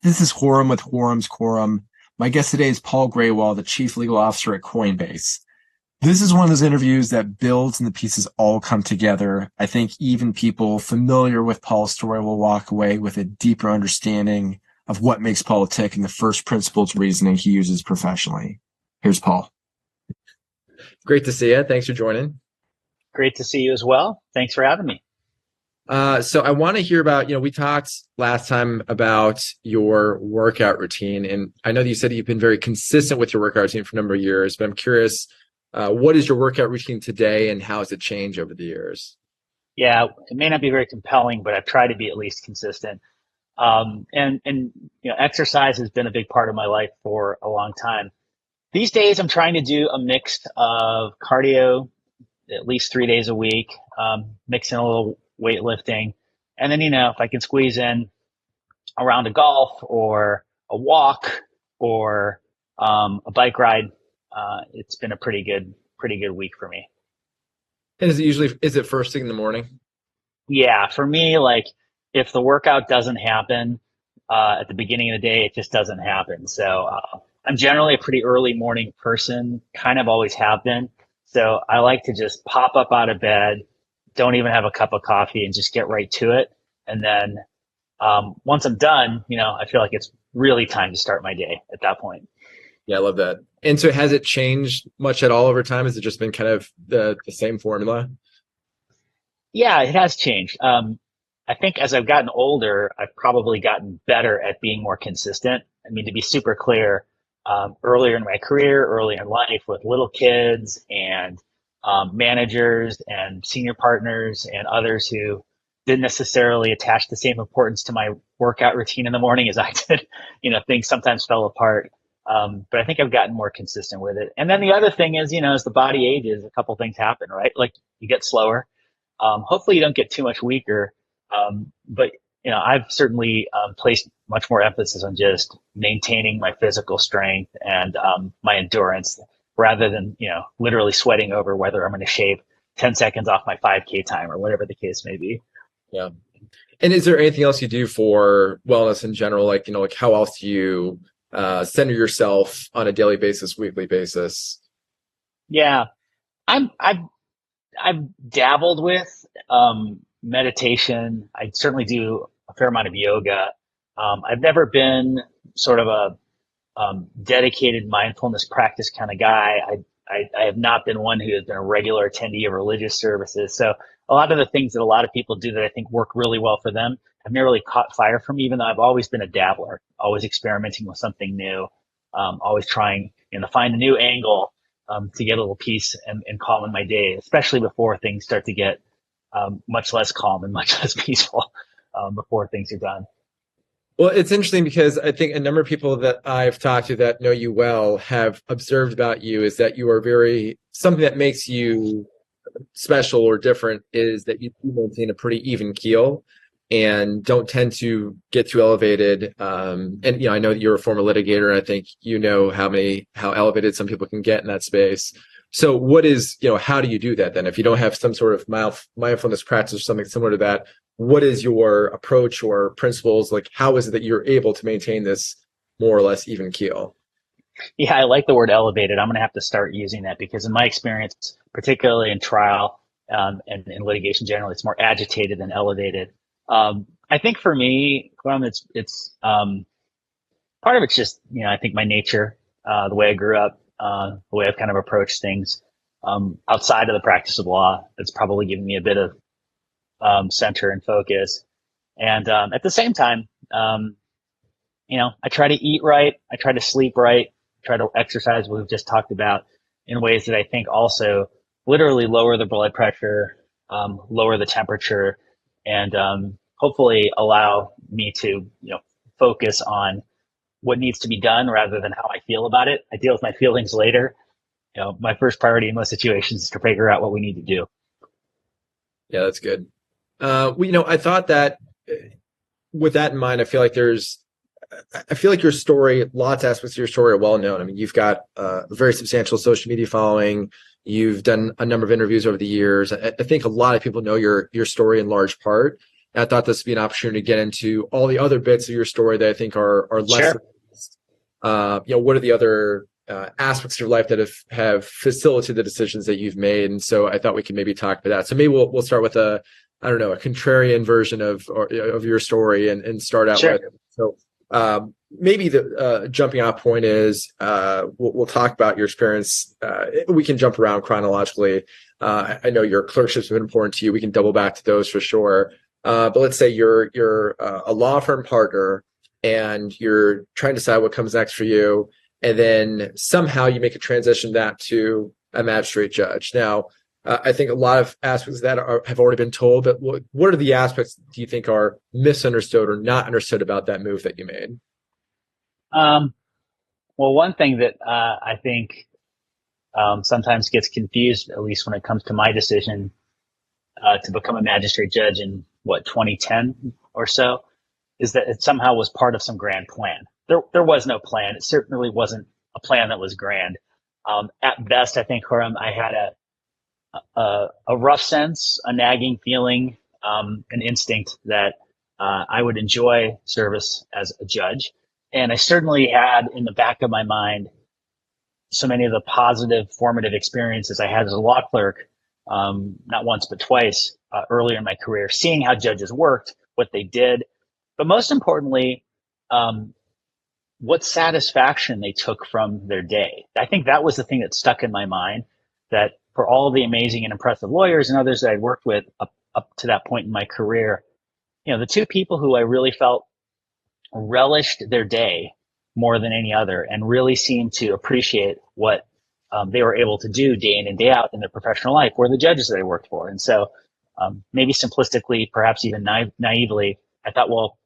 This is Quorum with Quorum's Quorum. My guest today is Paul Grewal, the Chief Legal Officer at Coinbase. This is one of those interviews that builds and the pieces all come together. I think even people familiar with Paul's story will walk away with a deeper understanding of what makes Paul tick and the first principles reasoning he uses professionally. Here's Paul. Great to see you. Thanks for joining. Great to see you as well. Thanks for having me. So I want to hear about, we talked last time about your workout routine, and I know that you said you've been very consistent with your workout routine for a number of years, but I'm curious, what is your workout routine today and how has it changed over the years? Yeah, it may not be very compelling, but I've tried to be at least consistent. Exercise has been a big part of my life for a long time. These days, I'm trying to do a mix of cardio, at least 3 days a week, mixing a little weightlifting. And then, if I can squeeze in a round of golf or a walk or a bike ride, it's been a pretty good week for me. And is it first thing in the morning? Yeah, for me, like if the workout doesn't happen at the beginning of the day, it just doesn't happen. So I'm generally a pretty early morning person, kind of always have been. So I like to just pop up out of bed, don't even have a cup of coffee and just get right to it. And then once I'm done, I feel like it's really time to start my day at that point. Yeah, I love that. And so has it changed much at all over time? Has it just been kind of the same formula? Yeah, it has changed. I think as I've gotten older, I've probably gotten better at being more consistent. I mean, to be super clear, earlier in my career, early in life with little kids and managers and senior partners and others who didn't necessarily attach the same importance to my workout routine in the morning as I did, things sometimes fell apart. But I think I've gotten more consistent with it. And then the other thing is, as the body ages, a couple things happen, right? Like you get slower. Hopefully you don't get too much weaker. But I've certainly placed much more emphasis on just maintaining my physical strength and my endurance rather than, literally sweating over whether I'm going to shave 10 seconds off my 5K time or whatever the case may be. Yeah. And is there anything else you do for wellness in general? Like, how else do you center yourself on a daily basis, weekly basis? Yeah, I've dabbled with meditation. I certainly do a fair amount of yoga. I've never been sort of a dedicated mindfulness practice kind of guy. I have not been one who has been a regular attendee of religious services. So a lot of the things that a lot of people do that I think work really well for them have never really caught fire for me, even though I've always been a dabbler, always experimenting with something new, always trying to find a new angle to get a little peace and calm in my day, especially before things start to get much less calm and much less peaceful before things are done. Well, it's interesting because I think a number of people that I've talked to that know you well have observed about you is that you are something that makes you special or different is that you maintain a pretty even keel and don't tend to get too elevated. And I know that you're a former litigator, and I think how elevated some people can get in that space. So what is, how do you do that then? If you don't have some sort of mindfulness practice or something similar to that, what is your approach or principles? Like, how is it that you're able to maintain this more or less even keel? Yeah, I like the word elevated. I'm going to have to start using that because in my experience, particularly in trial and in litigation generally, it's more agitated than elevated. I think for me, it's part of it's just, I think my nature, the way I grew up, the way I've kind of approached things outside of the practice of law. That's probably given me a bit of center and focus. And at the same time, I try to eat right. I try to sleep right. Try to exercise, what we've just talked about, in ways that I think also literally lower the blood pressure, lower the temperature, and hopefully allow me to, focus on what needs to be done rather than how I feel about it. I deal with my feelings later. My first priority in most situations is to figure out what we need to do. Yeah, that's good. I thought that with that in mind, I feel like your story, lots of aspects of your story are well known. I mean, you've got a very substantial social media following. You've done a number of interviews over the years. I think a lot of people know your story in large part. And I thought this would be an opportunity to get into all the other bits of your story that I think are less. Sure. What are the other aspects of your life that have facilitated the decisions that you've made? And so I thought we could maybe talk about that. So maybe we'll start with a contrarian version of your story and start out Sure. with. So maybe the jumping off point is we'll talk about your experience. We can jump around chronologically. I know your clerkships have been important to you. We can double back to those for sure. But let's say you're a law firm partner and you're trying to decide what comes next for you, and then somehow you make a transition that to a magistrate judge. Now, I think a lot of aspects of that have already been told, but what are the aspects do you think are misunderstood or not understood about that move that you made? Well, one thing that I think sometimes gets confused, at least when it comes to my decision to become a magistrate judge in 2010 or so, is that it somehow was part of some grand plan. There was no plan. It certainly wasn't a plan that was grand. At best, I think, Khurram, I had a rough sense, a nagging feeling, an instinct that I would enjoy service as a judge. And I certainly had in the back of my mind so many of the positive formative experiences I had as a law clerk, not once but twice earlier in my career, seeing how judges worked, what they did, but most importantly, what satisfaction they took from their day. I think that was the thing that stuck in my mind, that for all the amazing and impressive lawyers and others that I'd worked with up to that point in my career, the two people who I really felt relished their day more than any other and really seemed to appreciate what they were able to do day in and day out in their professional life were the judges that I worked for. And so maybe simplistically, perhaps even naively, I thought, well,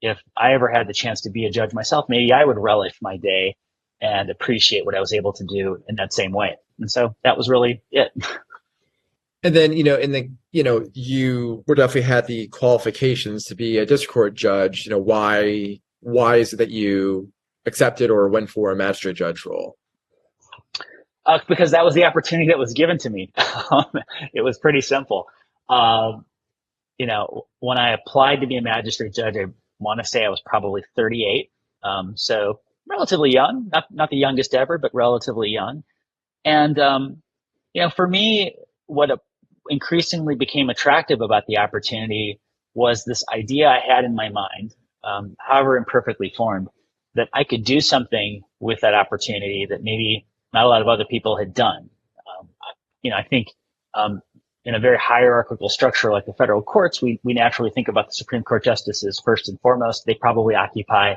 if I ever had the chance to be a judge myself, maybe I would relish my day and appreciate what I was able to do in that same way. And so that was really it. And then, you were definitely had the qualifications to be a district court judge. Why is it that you accepted or went for a magistrate judge role? Because that was the opportunity that was given to me. It was pretty simple. When I applied to be a magistrate judge, I want to say I was probably 38. So relatively young, not the youngest ever, but relatively young. And, for me, what increasingly became attractive about the opportunity was this idea I had in my mind, however imperfectly formed, that I could do something with that opportunity that maybe not a lot of other people had done. I think in a very hierarchical structure like the federal courts, we naturally think about the Supreme Court justices first and foremost. They probably occupy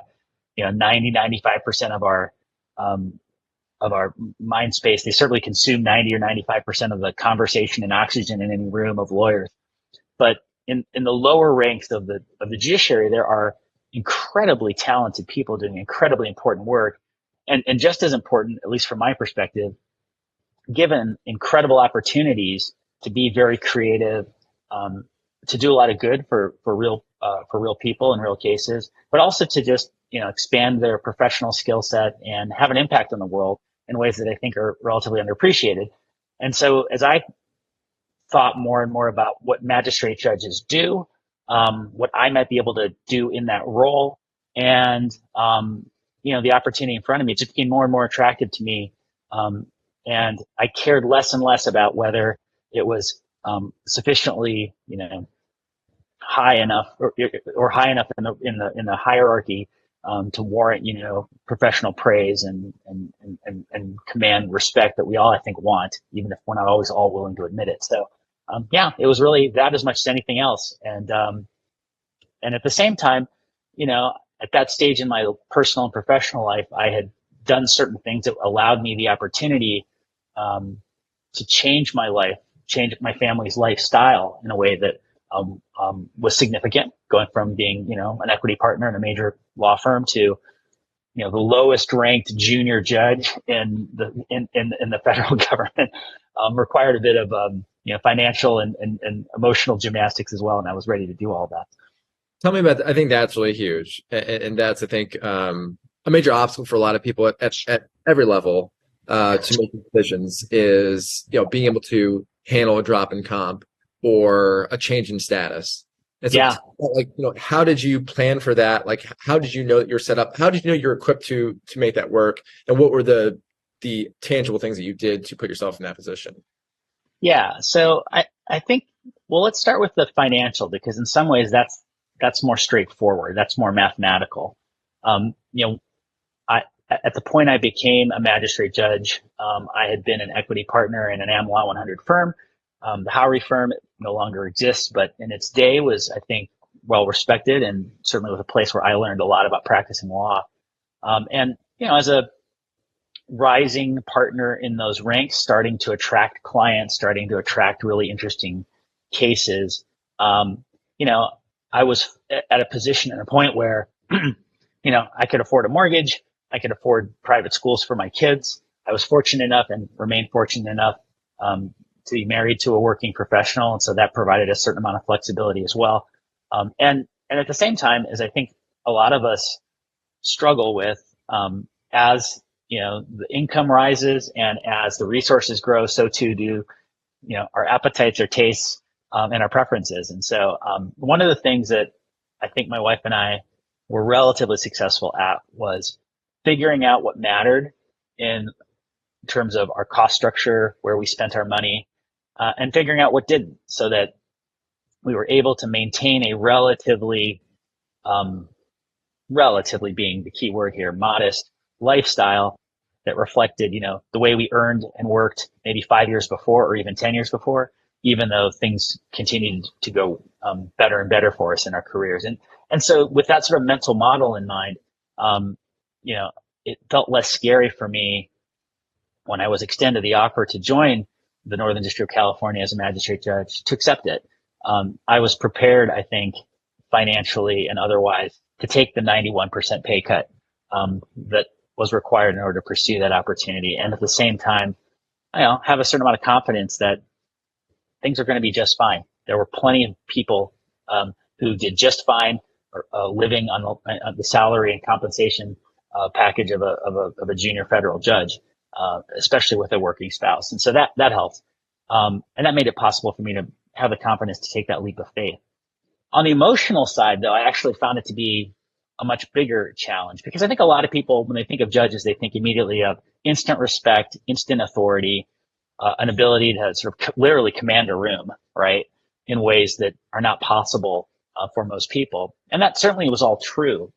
90-95% of our mind space. They certainly consume 90 or 95% of the conversation and oxygen in any room of lawyers. But in the lower ranks of the judiciary, there are incredibly talented people doing incredibly important work. And just as important, at least from my perspective, given incredible opportunities to be very creative, to do a lot of good for real people in real cases, but also to just expand their professional skill set and have an impact on the world in ways that I think are relatively underappreciated. And so as I thought more and more about what magistrate judges do, what I might be able to do in that role, and the opportunity in front of me, it just became more and more attractive to me. And I cared less and less about whether it was sufficiently, high enough or high enough in the hierarchy to warrant, professional praise and command respect that we all, I think, want, even if we're not always all willing to admit it. So, it was really that as much as anything else. And at the same time, at that stage in my personal and professional life, I had done certain things that allowed me the opportunity to change my life, change my family's lifestyle in a way that was significant, going from being, an equity partner in a major law firm to, the lowest ranked junior judge in the federal government, required a bit of, financial and emotional gymnastics as well. And I was ready to do all that. Tell me about that. I think that's really huge. And that's, I think, a major obstacle for a lot of people at every level to make decisions is, being able to handle a drop in comp or a change in status. And so, Yeah. like, how did you plan for that? Like, how did you know that you're set up? How did you know you're equipped to make that work? And what were the tangible things that you did to put yourself in that position? Yeah. So I think, well, let's start with the financial, because in some ways that's more straightforward. That's more mathematical. You know, I, at the point I became a magistrate judge, I had been an equity partner in an Am Law 100 firm. The Howry firm no longer exists, but in its day was, I think, well respected, and certainly was a place where I learned a lot about practicing law. And as a rising partner in those ranks, starting to attract clients, starting to attract really interesting cases, um, you know, I was at a position and a point where, I could afford a mortgage. I could afford private schools for my kids. I was fortunate enough and remain fortunate enough to be married to a working professional. And so that provided a certain amount of flexibility as well. And at the same time, as I think a lot of us struggle with, as the income rises and as the resources grow, so too do our appetites, our tastes, and our preferences. And so one of the things that I think my wife and I were relatively successful at was figuring out what mattered in terms of our cost structure, where we spent our money, and figuring out what didn't, so that we were able to maintain a relatively being the key word here, modest lifestyle that reflected, the way we earned and worked maybe 5 years before or even 10 years before, even though things continued to go better and better for us in our careers. And so with that sort of mental model in mind, it felt less scary for me when I was extended the offer to join the Northern District of California as a magistrate judge to accept it. I was prepared, I think, financially and otherwise, to take the 91% pay cut that was required in order to pursue that opportunity. And at the same time, have a certain amount of confidence that things are going to be just fine. There were plenty of people who did just fine, living on the salary and compensation package of a junior federal judge, especially with a working spouse. And so that helped. And that made it possible for me to have the confidence to take that leap of faith. On the emotional side, though, I actually found it to be a much bigger challenge, because I think a lot of people, when they think of judges, they think immediately of instant respect, instant authority, an ability to sort of literally command a room, right, in ways that are not possible for most people. And that certainly was all true.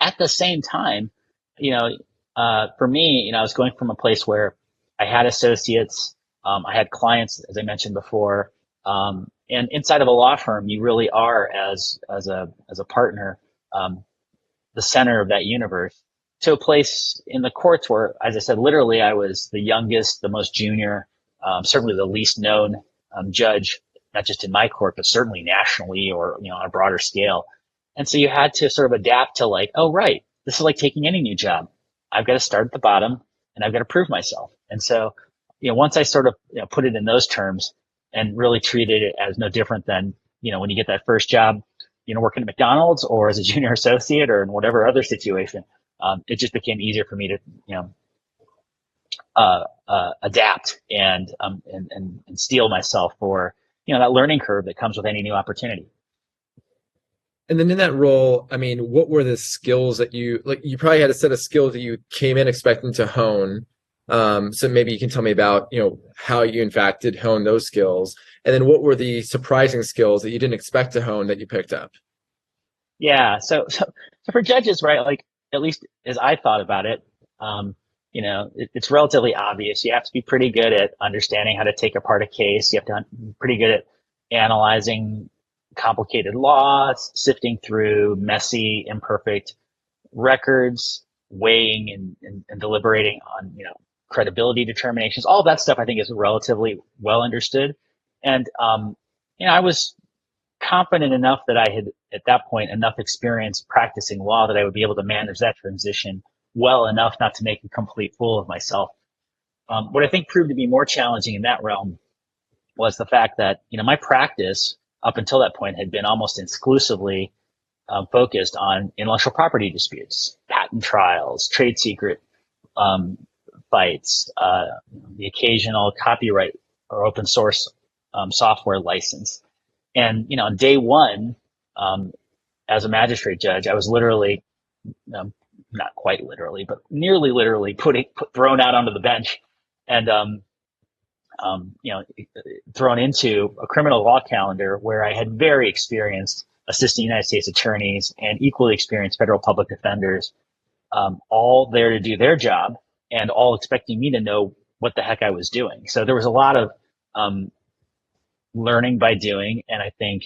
At the same time, for me, I was going from a place where I had associates, I had clients, as I mentioned before, and inside of a law firm, you really are, as a partner, the center of that universe, to a place in the courts where, as I said, literally I was the youngest, the most junior, certainly the least known judge, not just in my court, but certainly nationally or on a broader scale. And so you had to sort of adapt to, like, oh, right, this is like taking any new job. I've got to start at the bottom and I've got to prove myself. And so, once I sort of put it in those terms and really treated it as no different than, when you get that first job, working at McDonald's or as a junior associate or in whatever other situation, it just became easier for me to, adapt and steel myself for, that learning curve that comes with any new opportunity. And then in that role, I mean, what were the skills that you probably had a set of skills that you came in expecting to hone. So maybe you can tell me about, how you in fact did hone those skills. And then what were the surprising skills that you didn't expect to hone that you picked up? Yeah. So for judges, right, like, at least as I thought about it, it's relatively obvious. You have to be pretty good at understanding how to take apart a case. You have to be pretty good at analyzing complicated laws, sifting through messy, imperfect records, weighing and deliberating on, credibility determinations. All of that stuff I think is relatively well understood. And, I was confident enough that I had, at that point, enough experience practicing law that I would be able to manage that transition well enough not to make a complete fool of myself. What I think proved to be more challenging in that realm was the fact that, my practice up until that point had been almost exclusively focused on intellectual property disputes, patent trials, trade secret fights, the occasional copyright or open source software license. And, on day one, as a magistrate judge, I was literally, not quite literally, but nearly literally thrown out onto the bench and, thrown into a criminal law calendar where I had very experienced assistant United States attorneys and equally experienced federal public defenders, all there to do their job and all expecting me to know what the heck I was doing. So there was a lot of learning by doing, and I think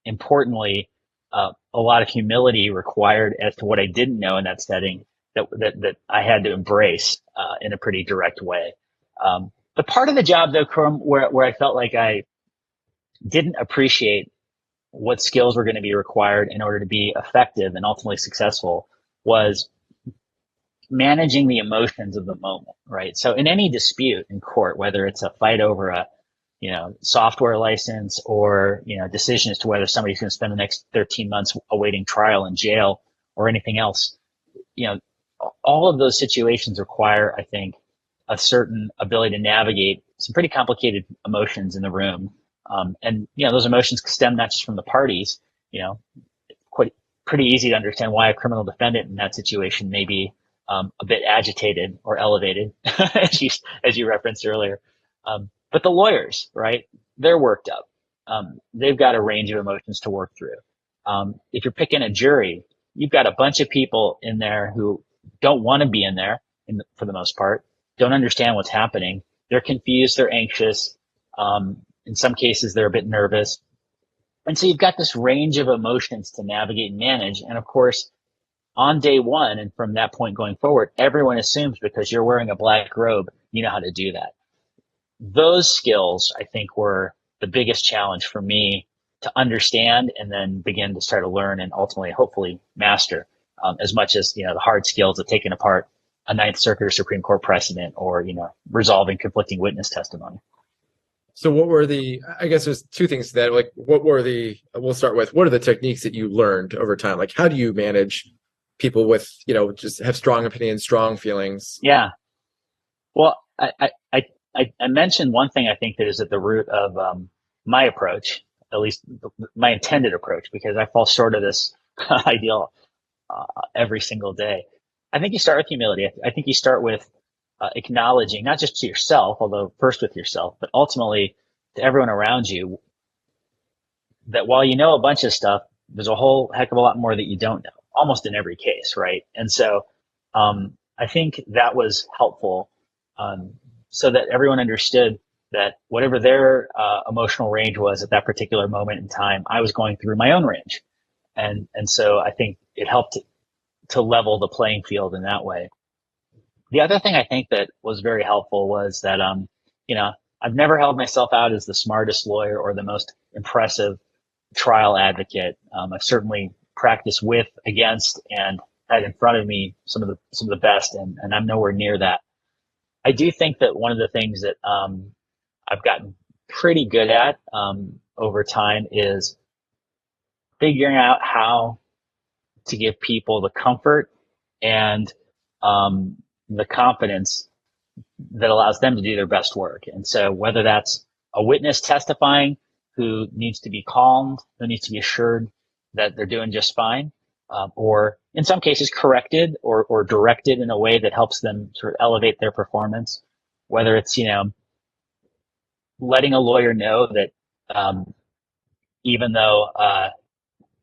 importantly, a lot of humility required as to what I didn't know in that setting that I had to embrace in a pretty direct way. The part of the job, though, where I felt like I didn't appreciate what skills were going to be required in order to be effective and ultimately successful was managing the emotions of the moment, right? So in any dispute in court, whether it's a fight over a software license or, decision as to whether somebody's going to spend the next 13 months awaiting trial in jail or anything else, all of those situations require, I think, a certain ability to navigate some pretty complicated emotions in the room. And those emotions stem not just from the parties, pretty easy to understand why a criminal defendant in that situation may be a bit agitated or elevated, as you referenced earlier. But the lawyers, right? They're worked up. They've got a range of emotions to work through. If you're picking a jury, you've got a bunch of people in there who don't want to be in there for the most part, don't understand what's happening. They're confused. They're anxious. In some cases, they're a bit nervous. And so you've got this range of emotions to navigate and manage. And of course, on day one, and from that point going forward, everyone assumes because you're wearing a black robe, you know how to do that. Those skills, I think, were the biggest challenge for me to understand and then begin to start to learn and ultimately, hopefully, master as much as, the hard skills of taking apart a Ninth Circuit or Supreme Court precedent or, resolving conflicting witness testimony. So I guess there's two things to that. Like, we'll start with, what are the techniques that you learned over time? Like, how do you manage people with, just have strong opinions, strong feelings? Yeah. Well, I mentioned one thing I think that is at the root of my approach, at least my intended approach, because I fall short of this ideal every single day. I think you start with humility. I think you start with acknowledging, not just to yourself, although first with yourself, but ultimately to everyone around you, that while you know a bunch of stuff, there's a whole heck of a lot more that you don't know, almost in every case, right? And so I think that was helpful so that everyone understood that whatever their emotional range was at that particular moment in time, I was going through my own range. And so I think it helped to level the playing field in that way. The other thing I think that was very helpful was that, I've never held myself out as the smartest lawyer or the most impressive trial advocate. I've certainly practiced with, against, and had in front of me some of the best, and I'm nowhere near that. I do think that one of the things that I've gotten pretty good at over time is figuring out how to give people the comfort and the confidence that allows them to do their best work. And so whether that's a witness testifying who needs to be calmed, who needs to be assured that they're doing just fine, or in some cases corrected or directed in a way that helps them sort of elevate their performance, whether it's, letting a lawyer know that even though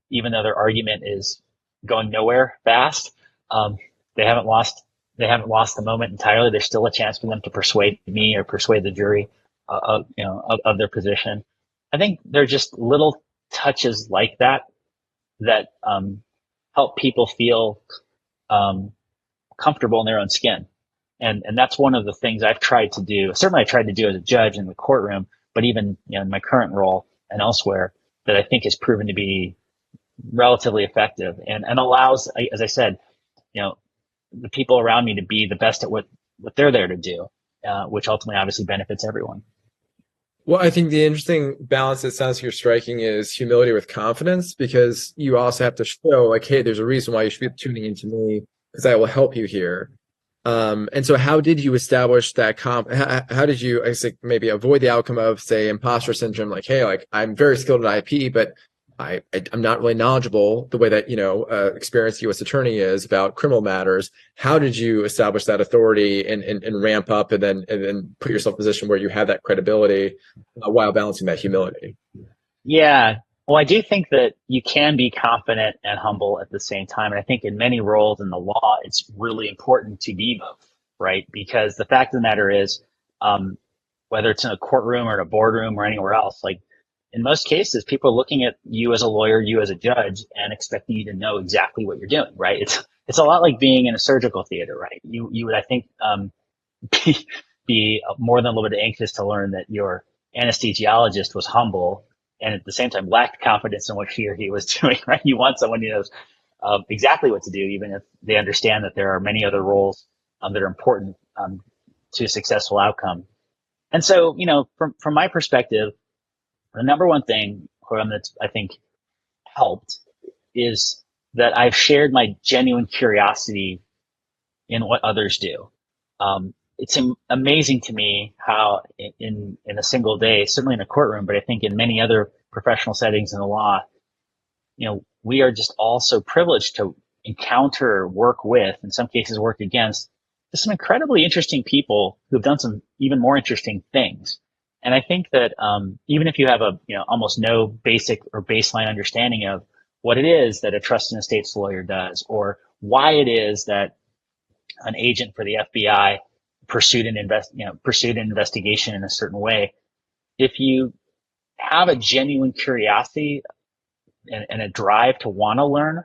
their argument is going nowhere fast, they haven't lost the moment entirely. There's still a chance for them to persuade me or persuade the jury of their position. I think they're just little touches like that help people feel comfortable in their own skin. And that's one of the things I've tried to do. Certainly I tried to do as a judge in the courtroom, but even in my current role and elsewhere, that I think has proven to be relatively effective and allows, as I said, the people around me to be the best at what they're there to do, which ultimately obviously benefits everyone. Well, I think the interesting balance that sounds like you're striking is humility with confidence, because you also have to show, like, hey, there's a reason why you should be tuning into me, because I will help you here. And so how did you establish that how did you, I think, maybe avoid the outcome of, say, imposter syndrome? Like, hey, like I'm very skilled at IP, but I'm not really knowledgeable the way that, experienced U.S. attorney is about criminal matters. How did you establish that authority and ramp up and then put yourself in a position where you have that credibility while balancing that humility? Yeah. Well, I do think that you can be confident and humble at the same time. And I think in many roles in the law, it's really important to be both, right? Because the fact of the matter is, whether it's in a courtroom or in a boardroom or anywhere else, like in most cases, people are looking at you as a lawyer, you as a judge, and expecting you to know exactly what you're doing, right? It's a lot like being in a surgical theater, right? You would, I think, be more than a little bit anxious to learn that your anesthesiologist was humble and at the same time lacked confidence in what she or he was doing, right? You want someone who knows exactly what to do, even if they understand that there are many other roles that are important to a successful outcome. And so, from my perspective, the number one thing that I think helped is that I've shared my genuine curiosity in what others do. It's amazing to me how in a single day, certainly in a courtroom, but I think in many other professional settings in the law, we are just all so privileged to encounter, work with, in some cases work against, just some incredibly interesting people who've done some even more interesting things. And I think that even if you have a almost no basic or baseline understanding of what it is that a trust in estates lawyer does, or why it is that an agent for the FBI pursued an investigation in a certain way, if you have a genuine curiosity and a drive to want to learn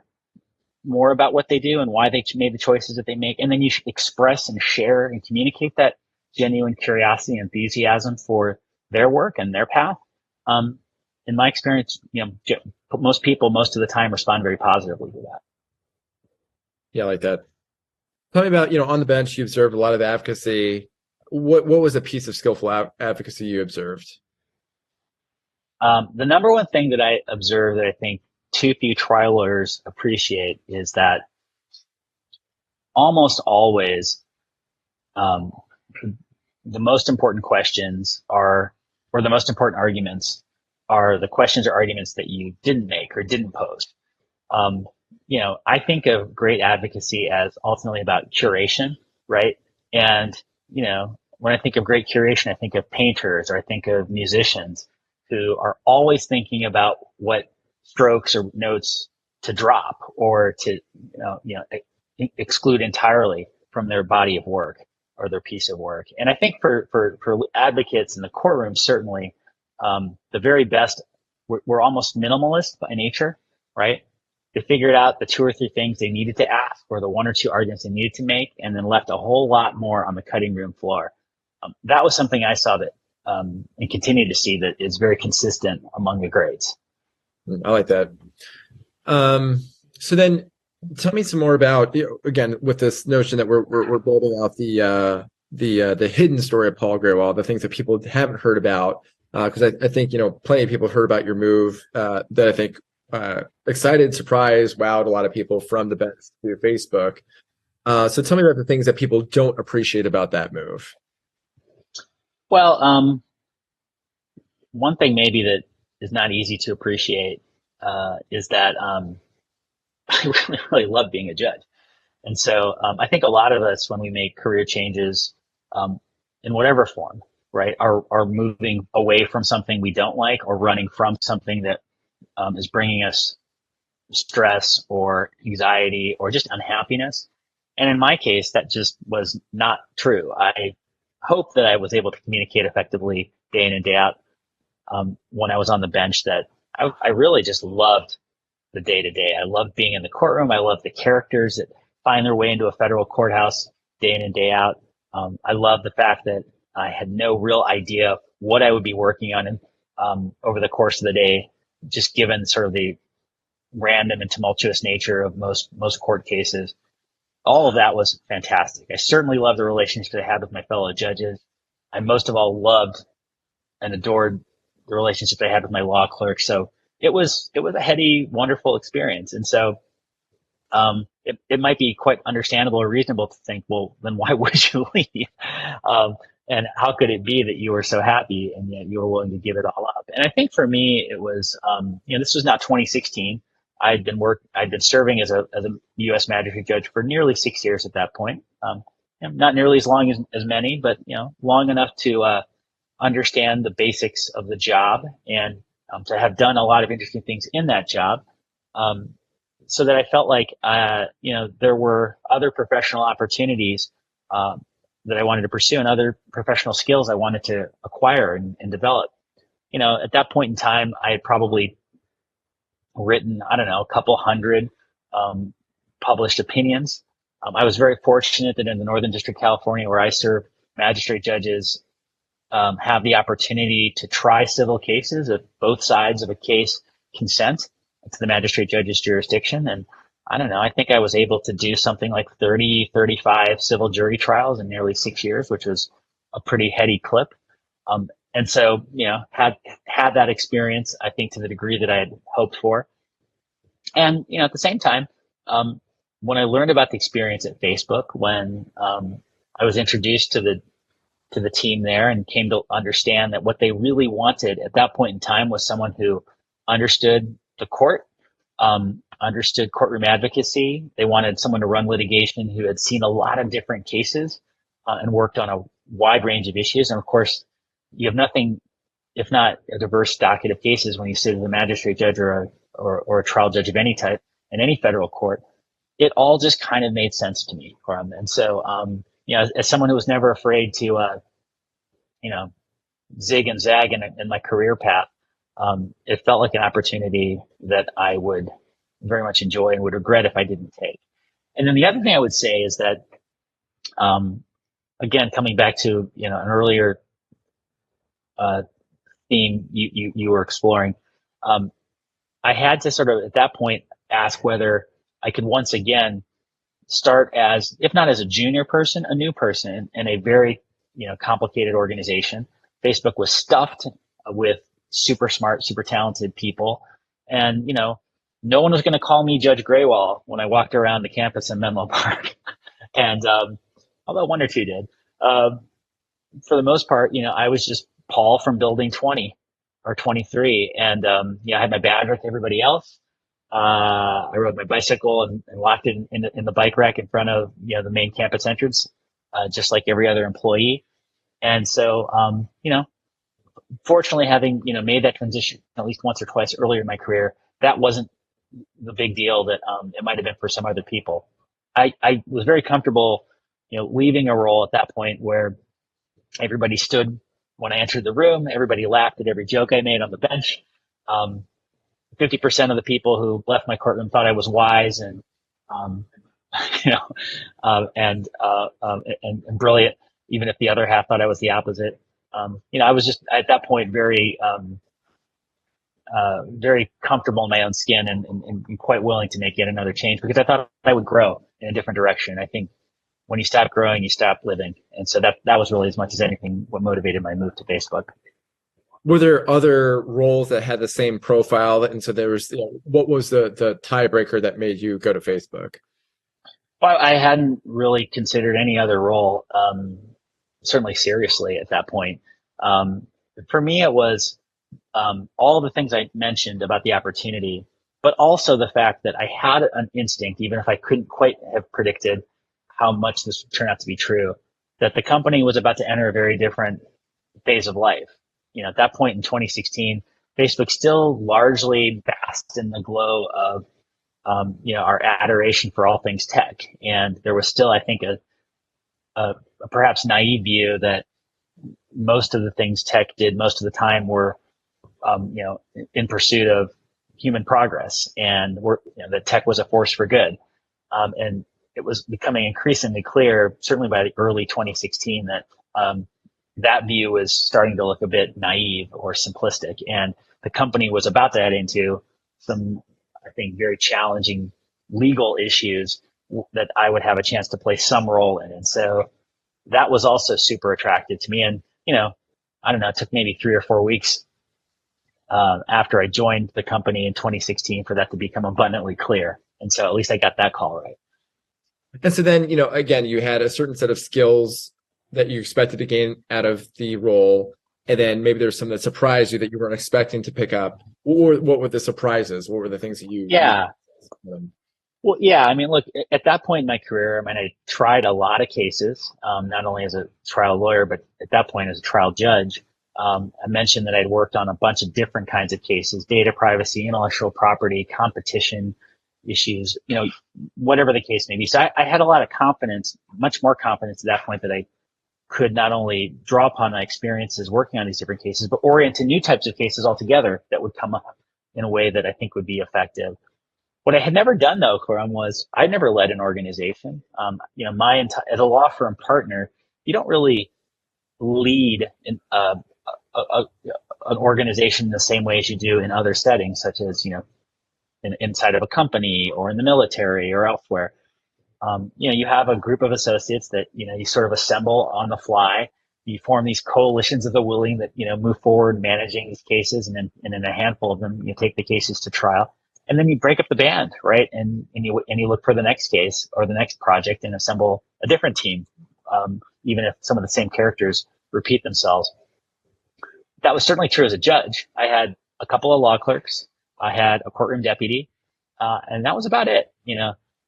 more about what they do and why they made the choices that they make, and then you express and share and communicate that genuine curiosity and enthusiasm for their work and their path. In my experience, most people most of the time respond very positively to that. Yeah, I like that. Tell me about, on the bench, you observed a lot of advocacy. What was a piece of skillful advocacy you observed? The number one thing that I observe that I think too few trial lawyers appreciate is that almost always the most important questions or the most important arguments are the questions or arguments that you didn't make or didn't pose. I think of great advocacy as ultimately about curation, right? And, when I think of great curation, I think of painters or I think of musicians who are always thinking about what strokes or notes to drop or to, exclude entirely from their body of work or their piece of work. And I think for advocates in the courtroom, certainly, the very best, we're almost minimalist by nature, right? They figured out the 2 or 3 things they needed to ask or the 1 or 2 arguments they needed to make and then left a whole lot more on the cutting room floor. That was something I saw that and continue to see that is very consistent among the greats. I like that. So then tell me some more about, again, with this notion that we're building out the hidden story of Paul Grewal, the things that people haven't heard about. Because I think, plenty of people have heard about your move that I think excited, surprised, wowed a lot of people from the bench through Facebook. So tell me about the things that people don't appreciate about that move. Well, one thing maybe that is not easy to appreciate is that I really love being a judge. And so I think a lot of us, when we make career changes in whatever form, right, are moving away from something we don't like or running from something that is bringing us stress or anxiety or just unhappiness. And in my case, that just was not true. I hope that I was able to communicate effectively day in and day out when I was on the bench that I really just loved the day to day. I loved being in the courtroom. I loved the characters that find their way into a federal courthouse day in and day out. I loved the fact that I had no real idea what I would be working on over the course of the day, just given sort of the random and tumultuous nature of most court cases. All of that was fantastic. I certainly loved the relationship I had with my fellow judges. I most of all loved and adored the relationship I had with my law clerk. So it was a heady, wonderful experience. And so it might be quite understandable or reasonable to think, well, then why would you leave? And how could it be that you were so happy and yet you were willing to give it all up? And I think for me, it was, this was now 2016. I'd been serving as a U.S. magistrate judge for nearly 6 years at that point. Not nearly as long as many, but long enough to understand the basics of the job and to have done a lot of interesting things in that job. So that I felt like, there were other professional opportunities that I wanted to pursue and other professional skills I wanted to acquire and develop. At that point in time, I had probably written, I don't know, a couple hundred published opinions. I was very fortunate that in the Northern District of California, where I serve, magistrate judges have the opportunity to try civil cases if both sides of a case consent to the magistrate judge's jurisdiction. And I don't know, I think I was able to do something like 30, 35 civil jury trials in nearly 6 years, which was a pretty heady clip. And so, had that experience, I think, to the degree that I had hoped for. And, at the same time, when I learned about the experience at Facebook, when I was introduced to the team there and came to understand that what they really wanted at that point in time was someone who understood the court, understood courtroom advocacy. They wanted someone to run litigation who had seen a lot of different cases and worked on a wide range of issues. And of course, you have nothing, if not a diverse docket of cases, when you sit as a magistrate judge or a trial judge of any type in any federal court. It all just kind of made sense to me. And so, as someone who was never afraid to, zig and zag in my career path, it felt like an opportunity that I would very much enjoy and would regret if I didn't take. And then the other thing I would say is that, again, coming back to, an earlier theme you were exploring, I had to sort of at that point ask whether I could once again start as, if not as a junior person, a new person in a very, complicated organization. Facebook was stuffed with super smart, super talented people. And, no one was going to call me Judge Grewal when I walked around the campus in Menlo Park. And, although one or two did, for the most part, I was just Paul from building 20 or 23. And, I had my badge like everybody else. I rode my bicycle and locked it in the bike rack in front of, the main campus entrance, just like every other employee. And so, fortunately, having, made that transition at least once or twice earlier in my career, that wasn't the big deal that it might have been for some other people. I was very comfortable, leaving a role at that point where everybody stood when I entered the room, everybody laughed at every joke I made on the bench. 50% of the people who left my courtroom thought I was wise and, and brilliant, even if the other half thought I was the opposite. I was just at that point very comfortable in my own skin and quite willing to make yet another change because I thought I would grow in a different direction. I think when you stop growing, you stop living. And so that was really as much as anything what motivated my move to Facebook. Were there other roles that had the same profile? And so there was, what was the tiebreaker that made you go to Facebook? Well, I hadn't really considered any other role, certainly seriously at that point. For me, it was all the things I mentioned about the opportunity, but also the fact that I had an instinct, even if I couldn't quite have predicted how much this would turn out to be true, that the company was about to enter a very different phase of life. At that point in 2016, Facebook still largely basked in the glow of, our adoration for all things tech. And there was still, I think, a perhaps naive view that most of the things tech did most of the time were, in pursuit of human progress and that tech was a force for good. And it was becoming increasingly clear, certainly by the early 2016, that, that view was starting to look a bit naive or simplistic. And the company was about to head into some, I think, very challenging legal issues that I would have a chance to play some role in. And so that was also super attractive to me. And, I don't know, it took maybe 3 or 4 weeks after I joined the company in 2016 for that to become abundantly clear. And so at least I got that call right. And so then, again, you had a certain set of skills that you expected to gain out of the role. And then maybe there's some that surprised you that you weren't expecting to pick up. What were the surprises? What were the things that Yeah. Well, yeah. I mean, look, at that point in my career, I mean, I tried a lot of cases, not only as a trial lawyer, but at that point as a trial judge. I mentioned that I'd worked on a bunch of different kinds of cases: data privacy, intellectual property, competition issues, whatever the case may be. So I had a lot of confidence, much more confidence at that point, that I could not only draw upon my experiences working on these different cases, but orient to new types of cases altogether that would come up in a way that I think would be effective. What I had never done, though, Coram, was I'd never led an organization. As a law firm partner, you don't really lead an organization in the same way as you do in other settings, such as inside of a company or in the military or elsewhere. You have a group of associates that you sort of assemble on the fly. You form these coalitions of the willing that move forward managing these cases, and in a handful of them, you take the cases to trial. And then you break up the band, right? And you look for the next case or the next project and assemble a different team, even if some of the same characters repeat themselves. That was certainly true as a judge. I had a couple of law clerks, I had a courtroom deputy, and that was about it.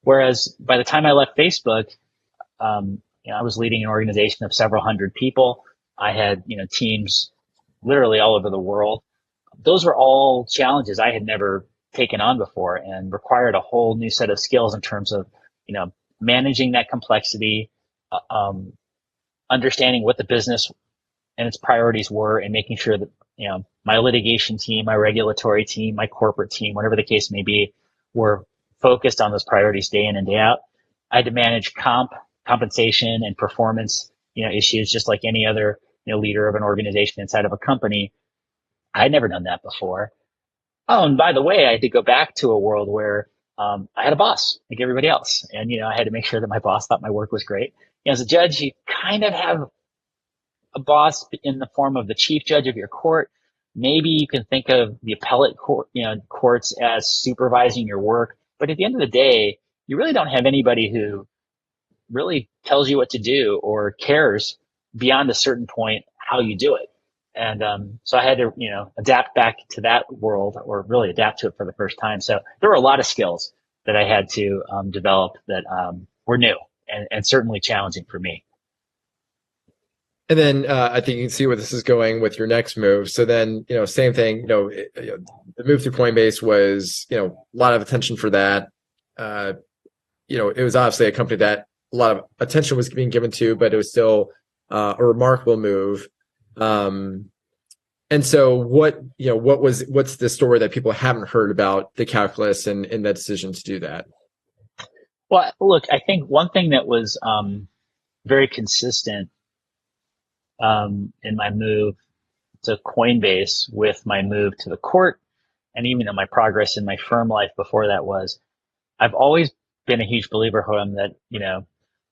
Whereas by the time I left Facebook, I was leading an organization of several hundred people. I had teams literally all over the world. Those were all challenges I had never taken on before, and required a whole new set of skills in terms of, managing that complexity, understanding what the business and its priorities were, and making sure that, my litigation team, my regulatory team, my corporate team, whatever the case may be, were focused on those priorities day in and day out. I had to manage compensation and performance, issues just like any other, leader of an organization inside of a company. I'd never done that before. Oh, and by the way, I had to go back to a world where I had a boss like everybody else. And, I had to make sure that my boss thought my work was great. As a judge, you kind of have a boss in the form of the chief judge of your court. Maybe you can think of the appellate court, courts as supervising your work. But at the end of the day, you really don't have anybody who really tells you what to do or cares beyond a certain point how you do it. And so I had to, adapt back to that world, or really adapt to it for the first time. So there were a lot of skills that I had to develop that were new and certainly challenging for me. And then I think you can see where this is going with your next move. So then, same thing, the move to Coinbase was, a lot of attention for that. It was obviously a company that a lot of attention was being given to, but it was still a remarkable move. And so what's the story that people haven't heard about the calculus and the decision to do that? Well, look, I think one thing that was very consistent in my move to Coinbase with my move to the court, and even in my progress in my firm life before that, was I've always been a huge believer, Horam, that,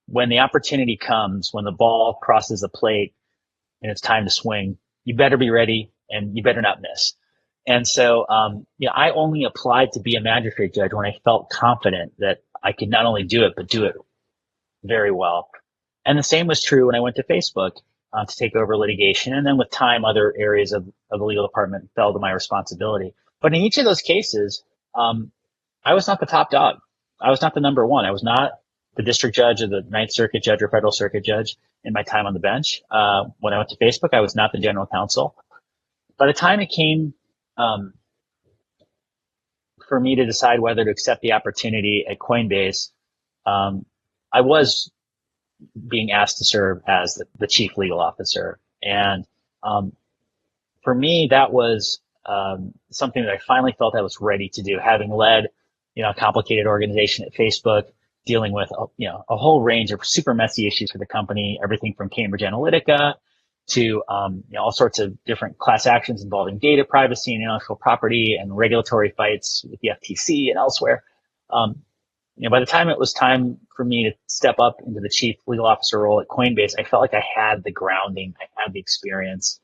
when the opportunity comes, when the ball crosses the plate and it's time to swing, you better be ready and you better not miss. And so, I only applied to be a magistrate judge when I felt confident that I could not only do it, but do it very well. And the same was true when I went to Facebook to take over litigation. And then with time, other areas of the legal department fell to my responsibility. But in each of those cases, I was not the top dog. I was not the number one. I was not the district judge or the Ninth Circuit judge or Federal Circuit judge in my time on the bench. When I went to Facebook, I was not the general counsel. By the time it came for me to decide whether to accept the opportunity at Coinbase, I was being asked to serve as the chief legal officer. And for me, that was something that I finally felt I was ready to do, having led a complicated organization at Facebook, dealing with a whole range of super messy issues for the company, everything from Cambridge Analytica to all sorts of different class actions involving data privacy and intellectual property and regulatory fights with the FTC and elsewhere. By the time it was time for me to step up into the chief legal officer role at Coinbase, I felt like I had the grounding, I had the experience,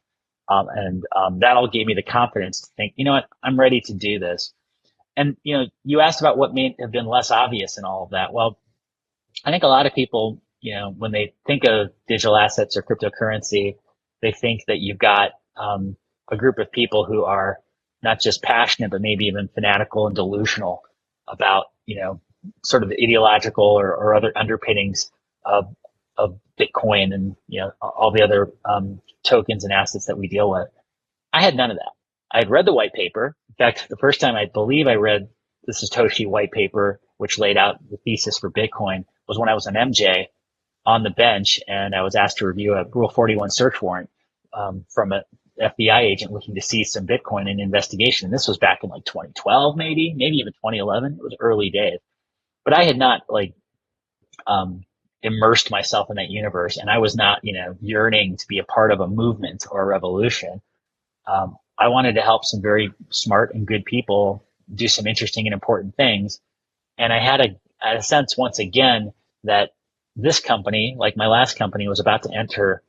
and that all gave me the confidence to think, I'm ready to do this. And, you asked about what may have been less obvious in all of that. Well, I think a lot of people, when they think of digital assets or cryptocurrency, they think that you've got a group of people who are not just passionate, but maybe even fanatical and delusional about, sort of the ideological or other underpinnings of Bitcoin and, all the other tokens and assets that we deal with. I had none of that. I had read the white paper. In fact, the first time I believe I read the Satoshi white paper, which laid out the thesis for Bitcoin, was when I was an MJ on the bench, and I was asked to review a Rule 41 search warrant from an FBI agent looking to seize some Bitcoin in an investigation. And this was back in like 2012, maybe even 2011. It was early days, but I had not immersed myself in that universe, and I was not, yearning to be a part of a movement or a revolution. I wanted to help some very smart and good people do some interesting and important things. And I had a sense once again that this company, like my last company, was about to enter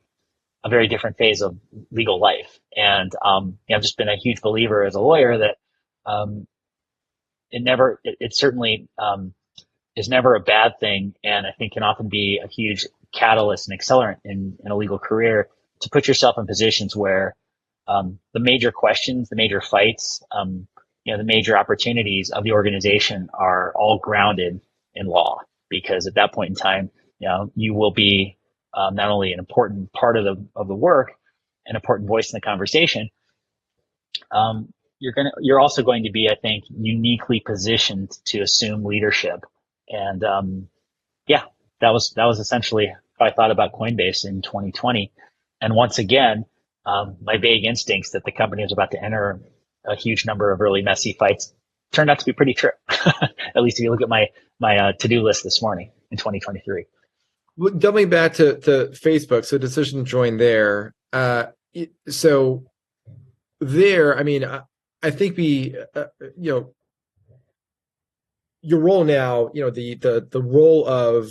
a very different phase of legal life. And I've just been a huge believer as a lawyer that it certainly is never a bad thing, and I think can often be a huge catalyst and accelerant in a legal career to put yourself in positions where the major questions, the major fights, the major opportunities of the organization are all grounded in law. Because at that point in time, you will be not only an important part of the work, an important voice in the conversation. You're also going to be, I think, uniquely positioned to assume leadership. And that was essentially how I thought about Coinbase in 2020. And once again, my vague instincts that the company was about to enter a huge number of really messy fights turned out to be pretty true. At least if you look at my to-do list this morning in 2023. Well, doubling back to Facebook, so decision to join there. So there, I mean, I think your role now, the role of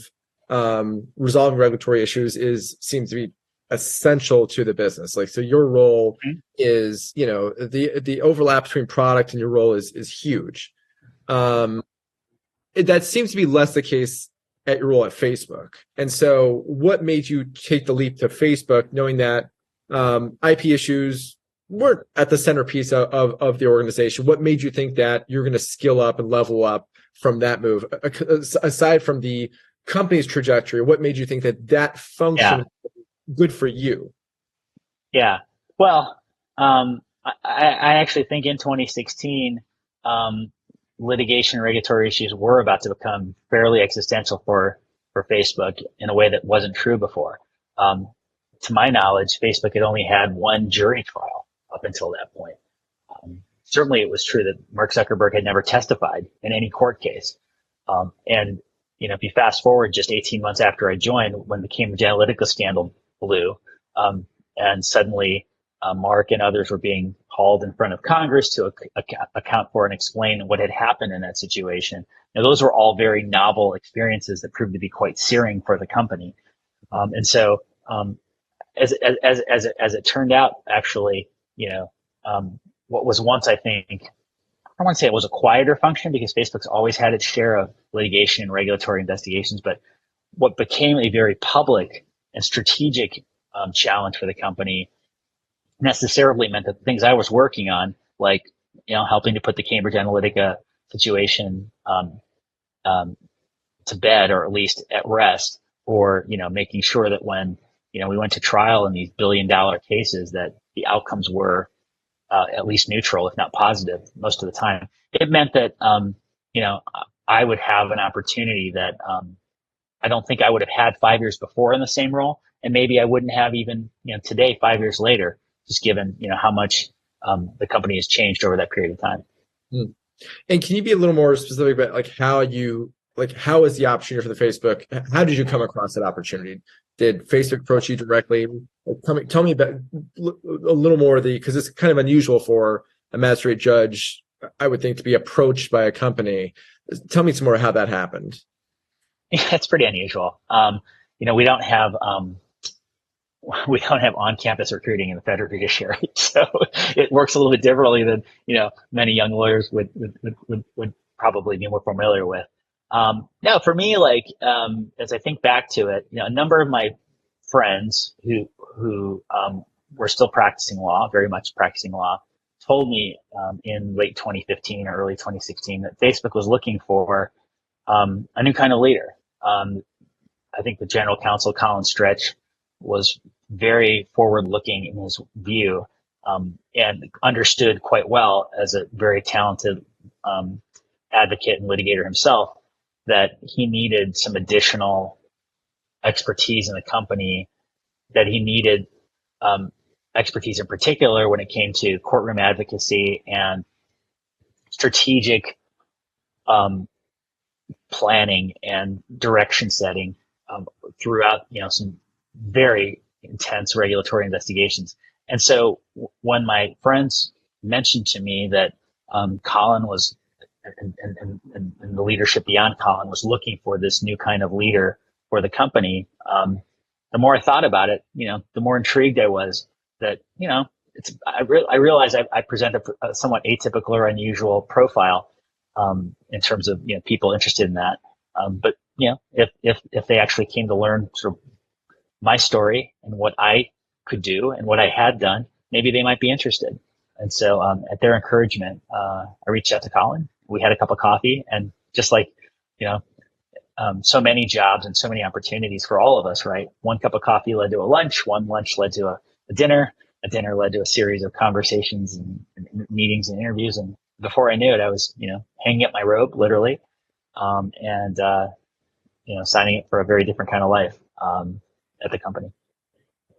resolving regulatory issues seems to be essential to the business. Like, so your role is, the overlap between product and your role is huge. That seems to be less the case at your role at Facebook. And so what made you take the leap to Facebook, knowing that IP issues weren't at the centerpiece of the organization? What made you think that you're going to skill up and level up from that move? Aside from the company's trajectory, what made you think that function was good for you? Yeah. Well, I actually think in 2016, litigation and regulatory issues were about to become fairly existential for Facebook in a way that wasn't true before. To my knowledge, Facebook had only had one jury trial up until that point. Certainly it was true that Mark Zuckerberg had never testified in any court case. And if you fast forward just 18 months after I joined, when the Cambridge Analytica scandal blew, and suddenly Mark and others were being hauled in front of Congress to account for and explain what had happened in that situation. Now, those were all very novel experiences that proved to be quite searing for the company. And so, as it turned out, actually, what was once, I think, I don't want to say it was a quieter function, because Facebook's always had its share of litigation and regulatory investigations, but what became a very public and strategic challenge for the company necessarily meant that the things I was working on, like, helping to put the Cambridge Analytica situation to bed, or at least at rest, or, making sure that when, we went to trial in these billion-dollar cases, that the outcomes were at least neutral, if not positive, most of the time. It meant that, I would have an opportunity that I don't think I would have had 5 years before in the same role. And maybe I wouldn't have even, today, 5 years later, just given, how much the company has changed over that period of time. And can you be a little more specific about how is the opportunity for the Facebook? How did you come across that opportunity? Did Facebook approach you directly? Tell me about a little more because it's kind of unusual for a magistrate judge, I would think, to be approached by a company. Tell me some more how that happened. Yeah, it's pretty unusual. We don't have we don't have on-campus recruiting in the federal judiciary, so it works a little bit differently than many young lawyers would probably be more familiar with. No, for me, like as I think back to it, a number of my friends who were still practicing law, very much practicing law, told me in late 2015 or early 2016 that Facebook was looking for a new kind of leader. I think the general counsel, Colin Stretch, was very forward-looking in his view, and understood quite well as a very talented advocate and litigator himself that he needed some additional expertise in the company, that he needed expertise in particular when it came to courtroom advocacy and strategic planning and direction setting throughout some very intense regulatory investigations. And so when my friends mentioned to me that Colin was, and the leadership beyond Colin was looking for this new kind of leader for the company, the more I thought about it, the more intrigued I was that, I realized I present a somewhat atypical or unusual profile in terms of people interested in that. But if they actually came to learn sort of my story and what I could do and what I had done, maybe they might be interested. And so at their encouragement, I reached out to Colin. We had a cup of coffee, and just like so many jobs and so many opportunities for all of us, right? One cup of coffee led to a lunch. One lunch led to a dinner. A dinner led to a series of conversations and meetings and interviews. And before I knew it, I was, hanging up my robe, literally, and signing up for a very different kind of life at the company.